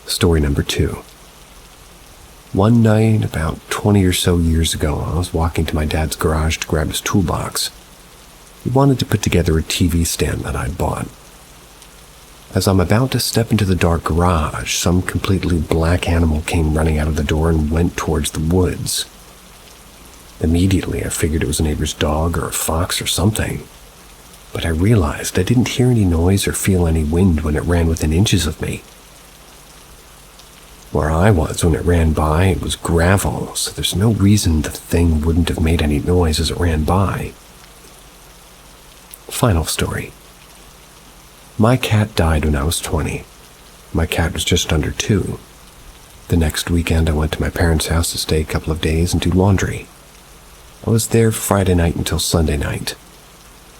Story number 2. One night, about 20 or so years ago, I was walking to my dad's garage to grab his toolbox. He wanted to put together a TV stand that I'd bought. As I'm about to step into the dark garage, some completely black animal came running out of the door and went towards the woods. Immediately, I figured it was a neighbor's dog or a fox or something. But I realized I didn't hear any noise or feel any wind when it ran within inches of me. Where I was when it ran by, it was gravel, so there's no reason the thing wouldn't have made any noise as it ran by. Final story. My cat died when I was 20. My cat was just under 2. The next weekend, I went to my parents' house to stay a couple of days and do laundry. I was there Friday night until Sunday night.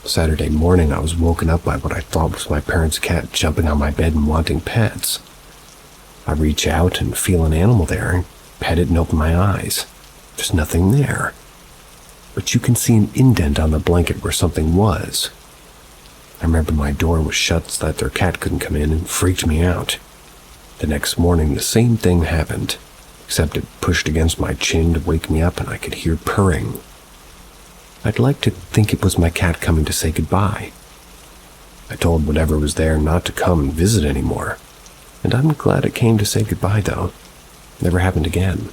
Saturday morning, I was woken up by what I thought was my parents' cat jumping on my bed and wanting pets. I reach out and feel an animal there and pet it and open my eyes. There's nothing there. But you can see an indent on the blanket where something was. I remember my door was shut so that their cat couldn't come in and freaked me out. The next morning, the same thing happened, except it pushed against my chin to wake me up and I could hear purring. I'd like to think it was my cat coming to say goodbye. I told whatever was there not to come and visit anymore, and I'm glad it came to say goodbye though. Never happened again.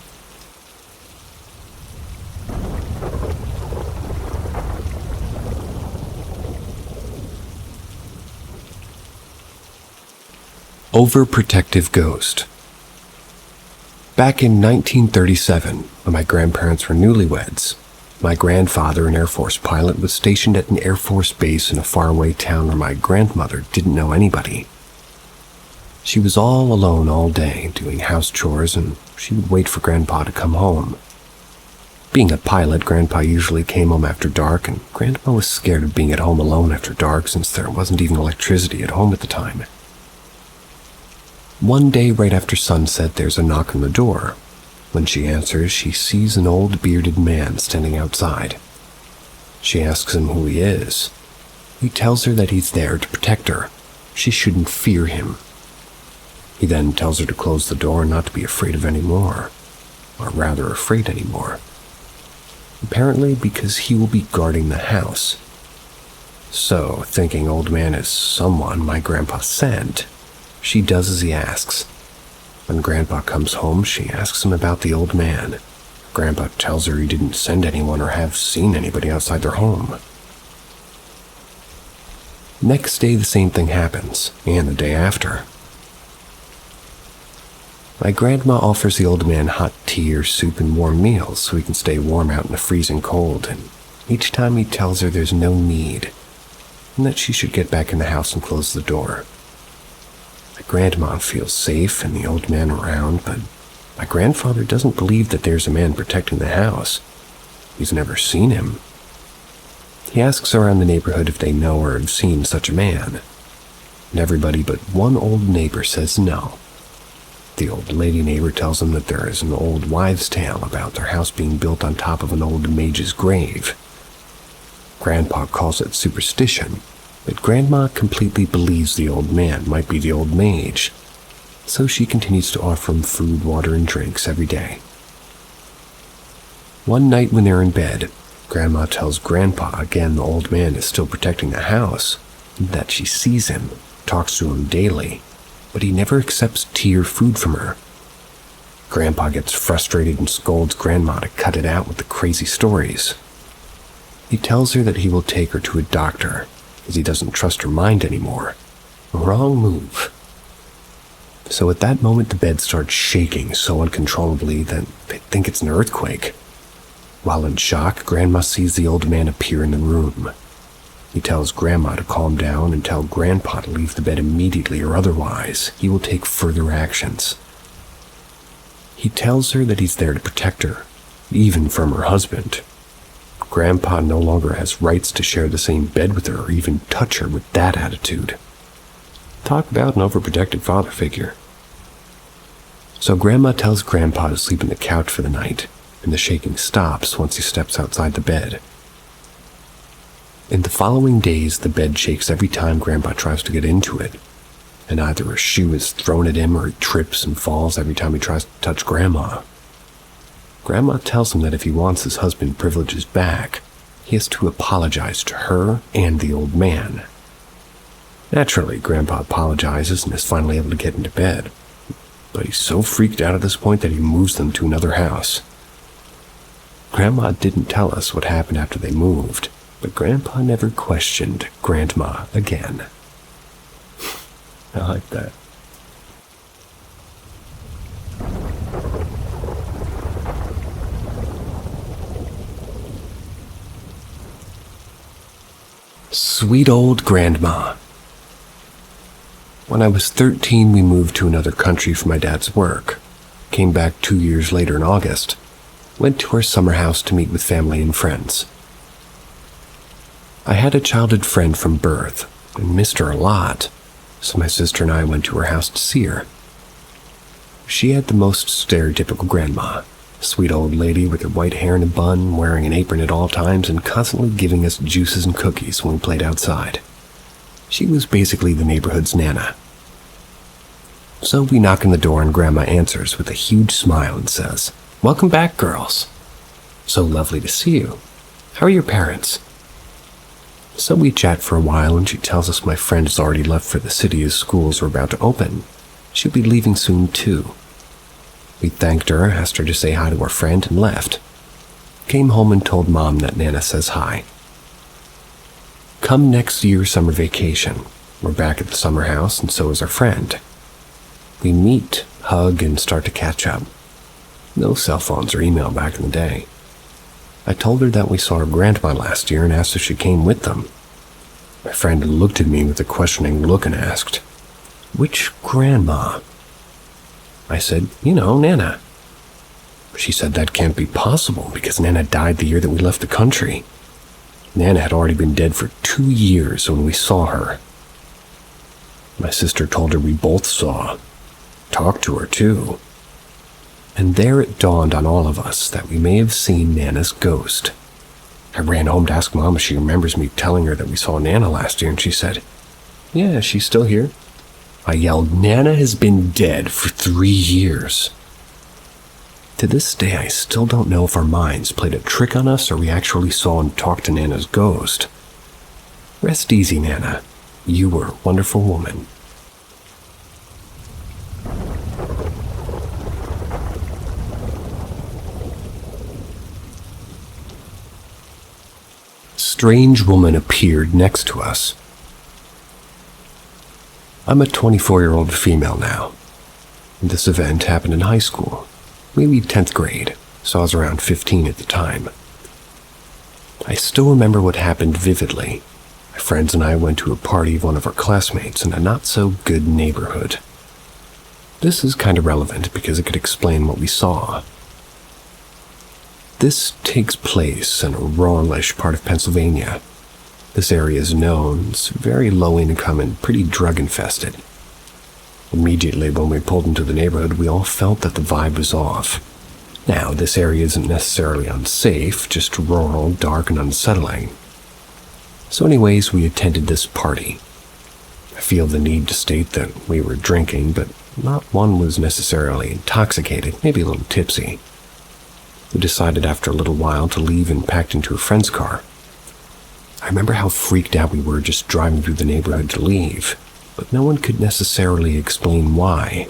Overprotective ghost. Back in 1937, when my grandparents were newlyweds, my grandfather, an Air Force pilot, was stationed at an Air Force base in a faraway town where my grandmother didn't know anybody. She was all alone all day, doing house chores, and she would wait for Grandpa to come home. Being a pilot, Grandpa usually came home after dark, and Grandma was scared of being at home alone after dark since there wasn't even electricity at home at the time. One day right after sunset, there's a knock on the door. When she answers, she sees an old bearded man standing outside. She asks him who he is. He tells her that he's there to protect her. She shouldn't fear him. He then tells her to close the door and not to be afraid of anymore, or rather afraid anymore. Apparently because he will be guarding the house. So, thinking old man is someone my grandpa sent, she does as he asks. When Grandpa comes home, she asks him about the old man. Grandpa tells her he didn't send anyone or have seen anybody outside their home. Next day, the same thing happens, and the day after. My grandma offers the old man hot tea or soup and warm meals so he can stay warm out in the freezing cold, and each time he tells her there's no need, and that she should get back in the house and close the door. My grandma feels safe and the old man around, but my grandfather doesn't believe that there's a man protecting the house. He's never seen him. He asks around the neighborhood if they know or have seen such a man, and everybody but one old neighbor says no. The old lady neighbor tells him that there is an old wives' tale about their house being built on top of an old mage's grave. Grandpa calls it superstition, but Grandma completely believes the old man might be the old mage, so she continues to offer him food, water, and drinks every day. One night when they're in bed, Grandma tells Grandpa again the old man is still protecting the house, and that she sees him, talks to him daily, but he never accepts tea or food from her. Grandpa gets frustrated and scolds Grandma to cut it out with the crazy stories. He tells her that he will take her to a doctor, as he doesn't trust her mind anymore. Wrong move. So at that moment, the bed starts shaking so uncontrollably that they think it's an earthquake. While in shock, Grandma sees the old man appear in the room. He tells Grandma to calm down and tell Grandpa to leave the bed immediately, or otherwise he will take further actions. He tells her that he's there to protect her, even from her husband. Grandpa no longer has rights to share the same bed with her or even touch her with that attitude. Talk about an overprotective father figure. So Grandma tells Grandpa to sleep on the couch for the night, and the shaking stops once he steps outside the bed. In the following days, the bed shakes every time Grandpa tries to get into it, and either a shoe is thrown at him or he trips and falls every time he tries to touch Grandma. Grandma tells him that if he wants his husband privileges back, he has to apologize to her and the old man. Naturally, Grandpa apologizes and is finally able to get into bed, but he's so freaked out at this point that he moves them to another house. Grandma didn't tell us what happened after they moved, but Grandpa never questioned Grandma again. I like that. Sweet old Grandma. When I was 13, we moved to another country for my dad's work. Came back 2 years later in August. Went to our summer house to meet with family and friends. I had a childhood friend from birth and missed her a lot, so my sister and I went to her house to see her. She had the most stereotypical grandma, a sweet old lady with her white hair in a bun, wearing an apron at all times, and constantly giving us juices and cookies when we played outside. She was basically the neighborhood's Nana. So we knock on the door and Grandma answers with a huge smile and says, "Welcome back, girls. So lovely to see you. How are your parents?" So we chat for a while and she tells us my friend has already left for the city as schools are about to open. She'll be leaving soon too. We thanked her, asked her to say hi to our friend, and left. Came home and told Mom that Nana says hi. Come next year's summer vacation. We're back at the summer house and so is our friend. We meet, hug, and start to catch up. No cell phones or email back in the day. I told her that we saw her grandma last year and asked if she came with them. My friend looked at me with a questioning look and asked, "Which grandma?" I said, "You know, Nana." She said that can't be possible because Nana died the year that we left the country. Nana had already been dead for 2 years when we saw her. My sister told her we both saw. Talked to her too. And there it dawned on all of us that we may have seen Nana's ghost. I ran home to ask Mom if she remembers me telling her that we saw Nana last year, and she said, "Yeah, she's still here." I yelled, "Nana has been dead for 3 years. To this day, I still don't know if our minds played a trick on us or we actually saw and talked to Nana's ghost. Rest easy, Nana. You were a wonderful woman. Strange woman appeared next to us. I'm a 24-year-old female now. This event happened in high school, maybe 10th grade, so I was around 15 at the time. I still remember what happened vividly. My friends and I went to a party of one of our classmates in a not-so-good neighborhood. This is kind of relevant because it could explain what we saw. This takes place in a ruralish part of Pennsylvania. This area is known as very low income and pretty drug infested. Immediately when we pulled into the neighborhood, we all felt that the vibe was off. Now, this area isn't necessarily unsafe, just rural, dark, and unsettling. So anyways, we attended this party. I feel the need to state that we were drinking, but not one was necessarily intoxicated, maybe a little tipsy. We decided after a little while to leave and packed into a friend's car. I remember how freaked out we were just driving through the neighborhood to leave, but no one could necessarily explain why.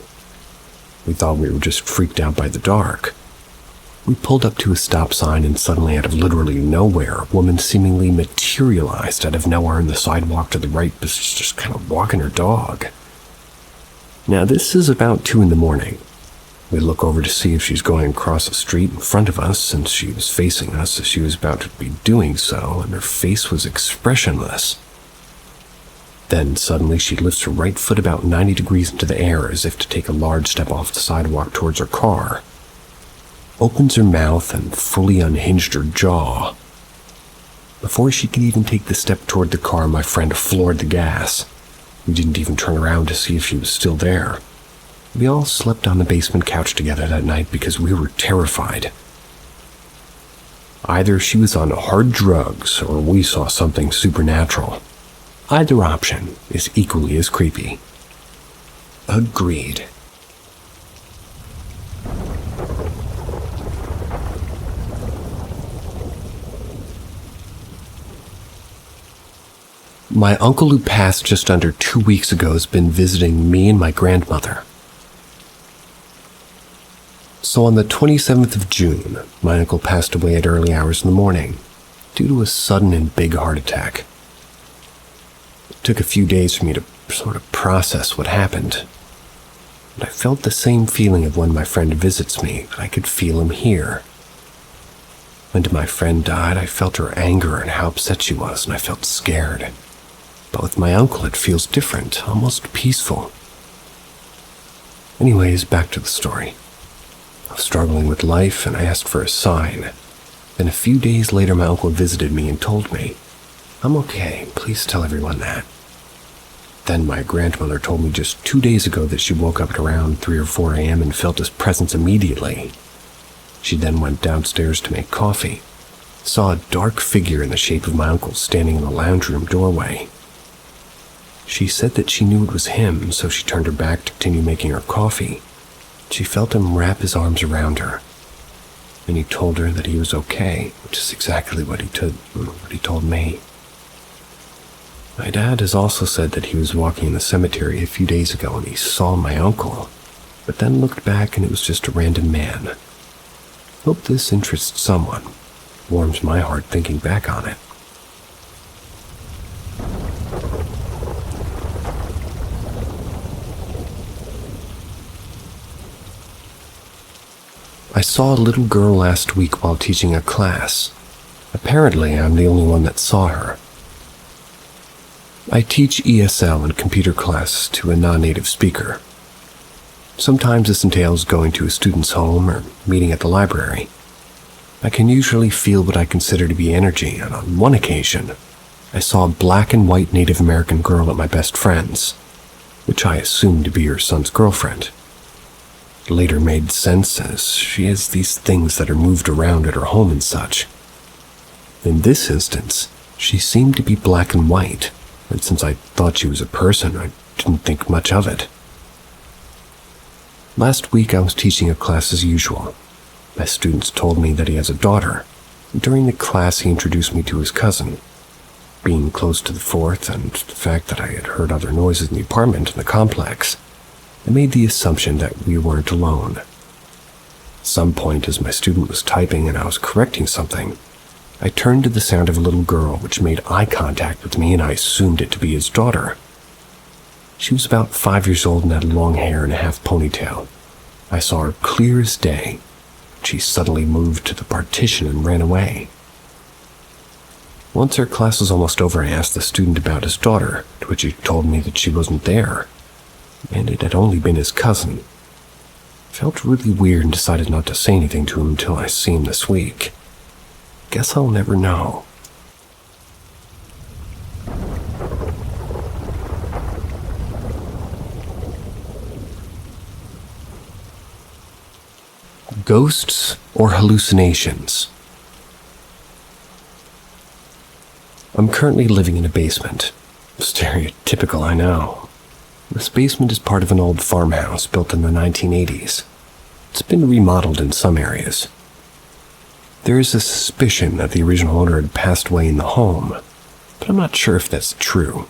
We thought we were just freaked out by the dark. We pulled up to a stop sign and suddenly out of literally nowhere, a woman seemingly materialized out of nowhere on the sidewalk to the right, just kind of walking her dog. Now this is about 2 a.m. We look over to see if she's going across the street in front of us, since she was facing us as she was about to be doing so, and her face was expressionless. Then suddenly she lifts her right foot about 90 degrees into the air as if to take a large step off the sidewalk towards her car. Opens her mouth and fully unhinged her jaw. Before she could even take the step toward the car, my friend floored the gas. We didn't even turn around to see if she was still there. We all slept on the basement couch together that night because we were terrified. Either she was on hard drugs or we saw something supernatural. Either option is equally as creepy. Agreed. My uncle who passed just under 2 weeks ago has been visiting me and my grandmother. So on the 27th of June, my uncle passed away at early hours in the morning due to a sudden and big heart attack. It took a few days for me to sort of process what happened. And I felt the same feeling of when my friend visits me, that I could feel him here. When my friend died, I felt her anger and how upset she was, and I felt scared. But with my uncle, it feels different, almost peaceful. Anyways, back to the story. I was struggling with life, and I asked for a sign. Then a few days later, my uncle visited me and told me, "I'm okay, please tell everyone that." Then my grandmother told me just 2 days ago that she woke up at around 3 or 4 a.m. and felt his presence immediately. She then went downstairs to make coffee, saw a dark figure in the shape of my uncle standing in the lounge room doorway. She said that she knew it was him, so she turned her back to continue making her coffee. She felt him wrap his arms around her, and he told her that he was okay, which is exactly what he told me. My dad has also said that he was walking in the cemetery a few days ago and he saw my uncle, but then looked back and it was just a random man. Hope this interests someone. Warms my heart thinking back on it. I saw a little girl last week while teaching a class. Apparently, I'm the only one that saw her. I teach ESL and computer classes to a non-native speaker. Sometimes this entails going to a student's home or meeting at the library. I can usually feel what I consider to be energy, and on one occasion, I saw a black and white Native American girl at my best friend's, which I assumed to be her son's girlfriend. It later made sense as she has these things that are moved around at her home and such. In this instance, she seemed to be black and white, and since I thought she was a person, I didn't think much of it. Last week I was teaching a class as usual. My students told me that he has a daughter. During the class he introduced me to his cousin. Being close to the 4th and the fact that I had heard other noises in the apartment and the complex, I made the assumption that we weren't alone. At some point as my student was typing and I was correcting something, I turned to the sound of a little girl which made eye contact with me and I assumed it to be his daughter. She was about 5 years old and had long hair and a half ponytail. I saw her clear as day. She suddenly moved to the partition and ran away. Once her class was almost over, I asked the student about his daughter, to which he told me that she wasn't there, and it had only been his cousin. I felt really weird and decided not to say anything to him until I see him this week. Guess I'll never know. Ghosts or hallucinations? I'm currently living in a basement. Stereotypical, I know. This basement is part of an old farmhouse built in the 1980s. It's been remodeled in some areas. There is a suspicion that the original owner had passed away in the home, but I'm not sure if that's true.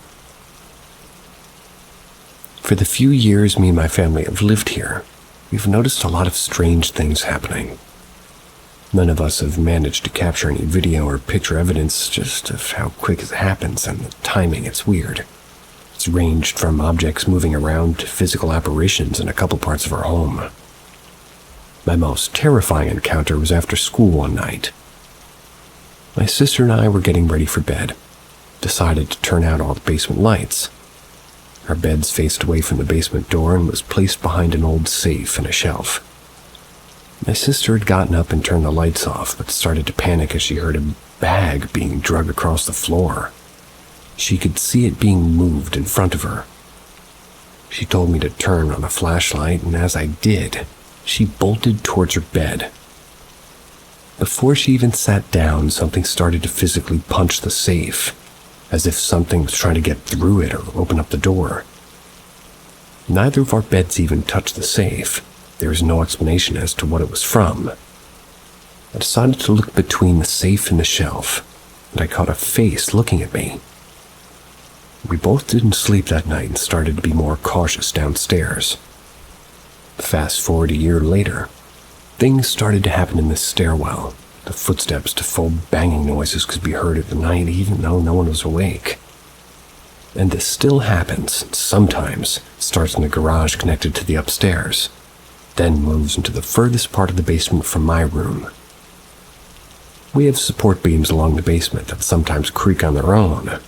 For the few years me and my family have lived here, we've noticed a lot of strange things happening. None of us have managed to capture any video or picture evidence just of how quick it happens and the timing. It's weird. It's ranged from objects moving around to physical apparitions in a couple parts of our home. My most terrifying encounter was after school one night. My sister and I were getting ready for bed, decided to turn out all the basement lights. Our beds faced away from the basement door and was placed behind an old safe and a shelf. My sister had gotten up and turned the lights off, but started to panic as she heard a bag being dragged across the floor. She could see it being moved in front of her. She told me to turn on a flashlight, and as I did, she bolted towards her bed. Before she even sat down, something started to physically punch the safe, as if something was trying to get through it or open up the door. Neither of our beds even touched the safe. There was no explanation as to what it was from. I decided to look between the safe and the shelf, and I caught a face looking at me. We both didn't sleep that night and started to be more cautious downstairs. Fast forward a year later, things started to happen in this stairwell. The footsteps to full banging noises could be heard at night even though no one was awake. And this still happens, sometimes starts in the garage connected to the upstairs, then moves into the furthest part of the basement from my room. We have support beams along the basement that sometimes creak on their own,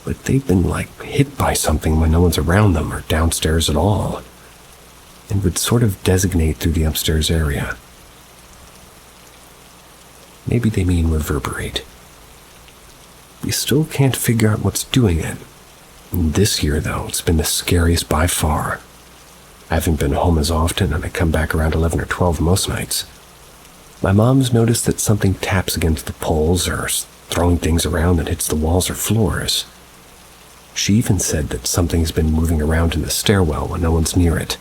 but they've been hit by something when no one's around them or downstairs at all, and would sort of designate through the upstairs area. Maybe they mean reverberate. You still can't figure out what's doing it. This year, though, it's been the scariest by far. I haven't been home as often, and I come back around 11 or 12 most nights. My mom's noticed that something taps against the poles or throwing things around that hits the walls or floors. She even said that something's been moving around in the stairwell when no one's near it.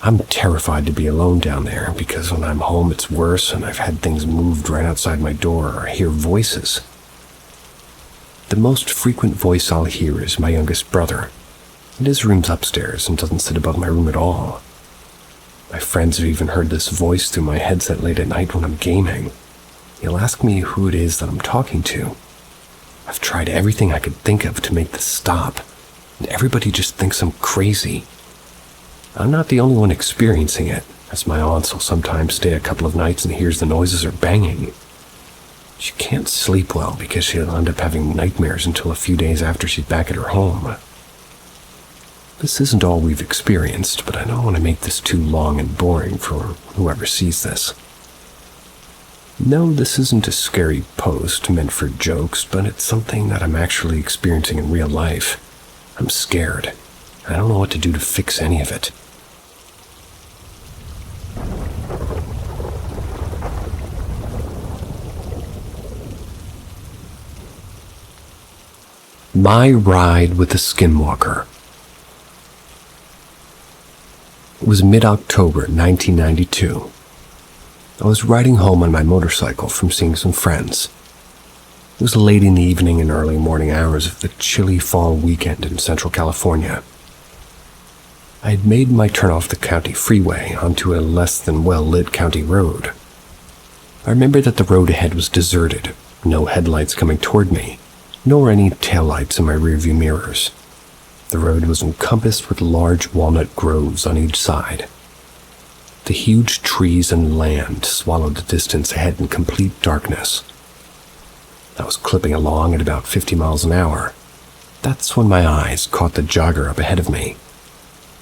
I'm terrified to be alone down there because when I'm home it's worse, and I've had things moved right outside my door or hear voices. The most frequent voice I'll hear is my youngest brother, and his room's upstairs and doesn't sit above my room at all. My friends have even heard this voice through my headset late at night when I'm gaming. He'll ask me who it is that I'm talking to. I've tried everything I could think of to make this stop, and everybody just thinks I'm crazy. I'm not the only one experiencing it, as my aunts will sometimes stay a couple of nights and hears the noises are banging. She can't sleep well because she'll end up having nightmares until a few days after she's back at her home. This isn't all we've experienced, but I don't want to make this too long and boring for whoever sees this. No, this isn't a scary post meant for jokes, but it's something that I'm actually experiencing in real life. I'm scared. I don't know what to do to fix any of it. My ride with the skinwalker. It was mid-October 1992. I was riding home on my motorcycle from seeing some friends. It was late in the evening and early morning hours of the chilly fall weekend in Central California. I had made my turn off the county freeway onto a less than well-lit county road. I remember that the road ahead was deserted, no headlights coming toward me, nor any taillights in my rearview mirrors. The road was encompassed with large walnut groves on each side. The huge trees and land swallowed the distance ahead in complete darkness. I was clipping along at about 50 miles an hour. That's when my eyes caught the jogger up ahead of me.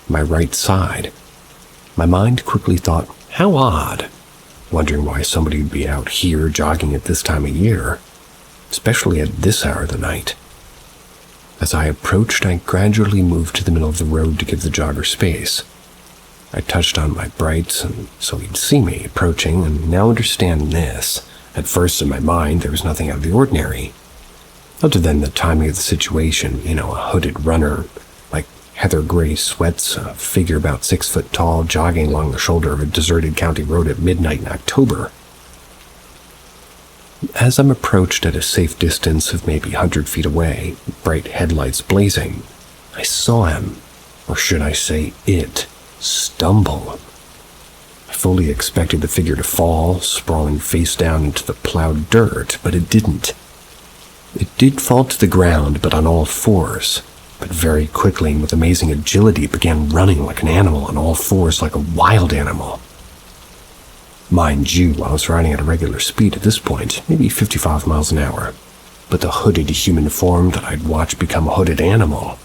My right side. My mind quickly thought, how odd, wondering why somebody would be out here jogging at this time of year, especially at this hour of the night. As I approached, I gradually moved to the middle of the road to give the jogger space. I touched on my brights, and so he'd see me approaching, and now understand this. At first, in my mind, there was nothing out of the ordinary. Other than the timing of the situation, a hooded runner, like heather gray sweats, a figure about 6 foot tall, jogging along the shoulder of a deserted county road at midnight in October. As I'm approached at a safe distance of maybe 100 feet away, bright headlights blazing, I saw him, or should I say it, stumble. I fully expected the figure to fall, sprawling face down into the plowed dirt, but it didn't. It did fall to the ground, but on all fours, but very quickly and with amazing agility began running like an animal on all fours, like a wild animal. Mind you, I was riding at a regular speed at this point, maybe 55 miles an hour, but the hooded human form that I'd watched become a hooded animal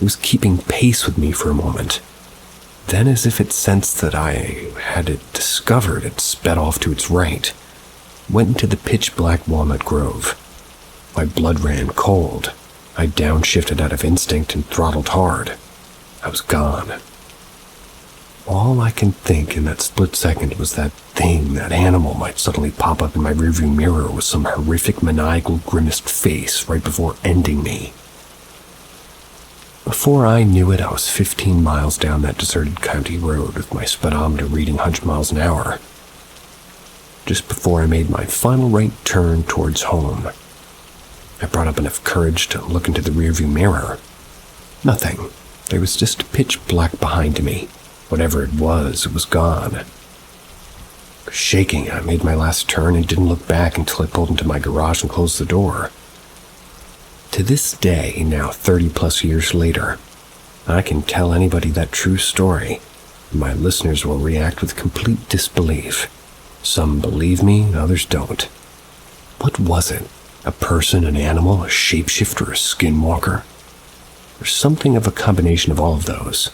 was keeping pace with me for a moment. Then, as if it sensed that I had it discovered, it sped off to its right, went into the pitch-black walnut grove. My blood ran cold. I downshifted out of instinct and throttled hard. I was gone. All I can think in that split second was that thing, that animal might suddenly pop up in my rearview mirror with some horrific maniacal grimaced face right before ending me. Before I knew it, I was 15 miles down that deserted county road with my speedometer reading 100 miles an hour. Just before I made my final right turn towards home, I brought up enough courage to look into the rearview mirror. Nothing. There was just pitch black behind me. Whatever it was gone. Shaking, I made my last turn and didn't look back until I pulled into my garage and closed the door. To this day, now 30 plus years later, I can tell anybody that true story, and my listeners will react with complete disbelief. Some believe me, others don't. What was it? A person, an animal, a shapeshifter, a skinwalker? Or something of a combination of all of those?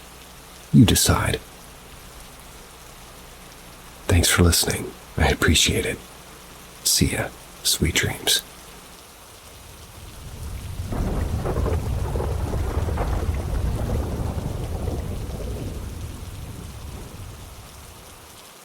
You decide. Thanks for listening. I appreciate it. See ya. Sweet dreams.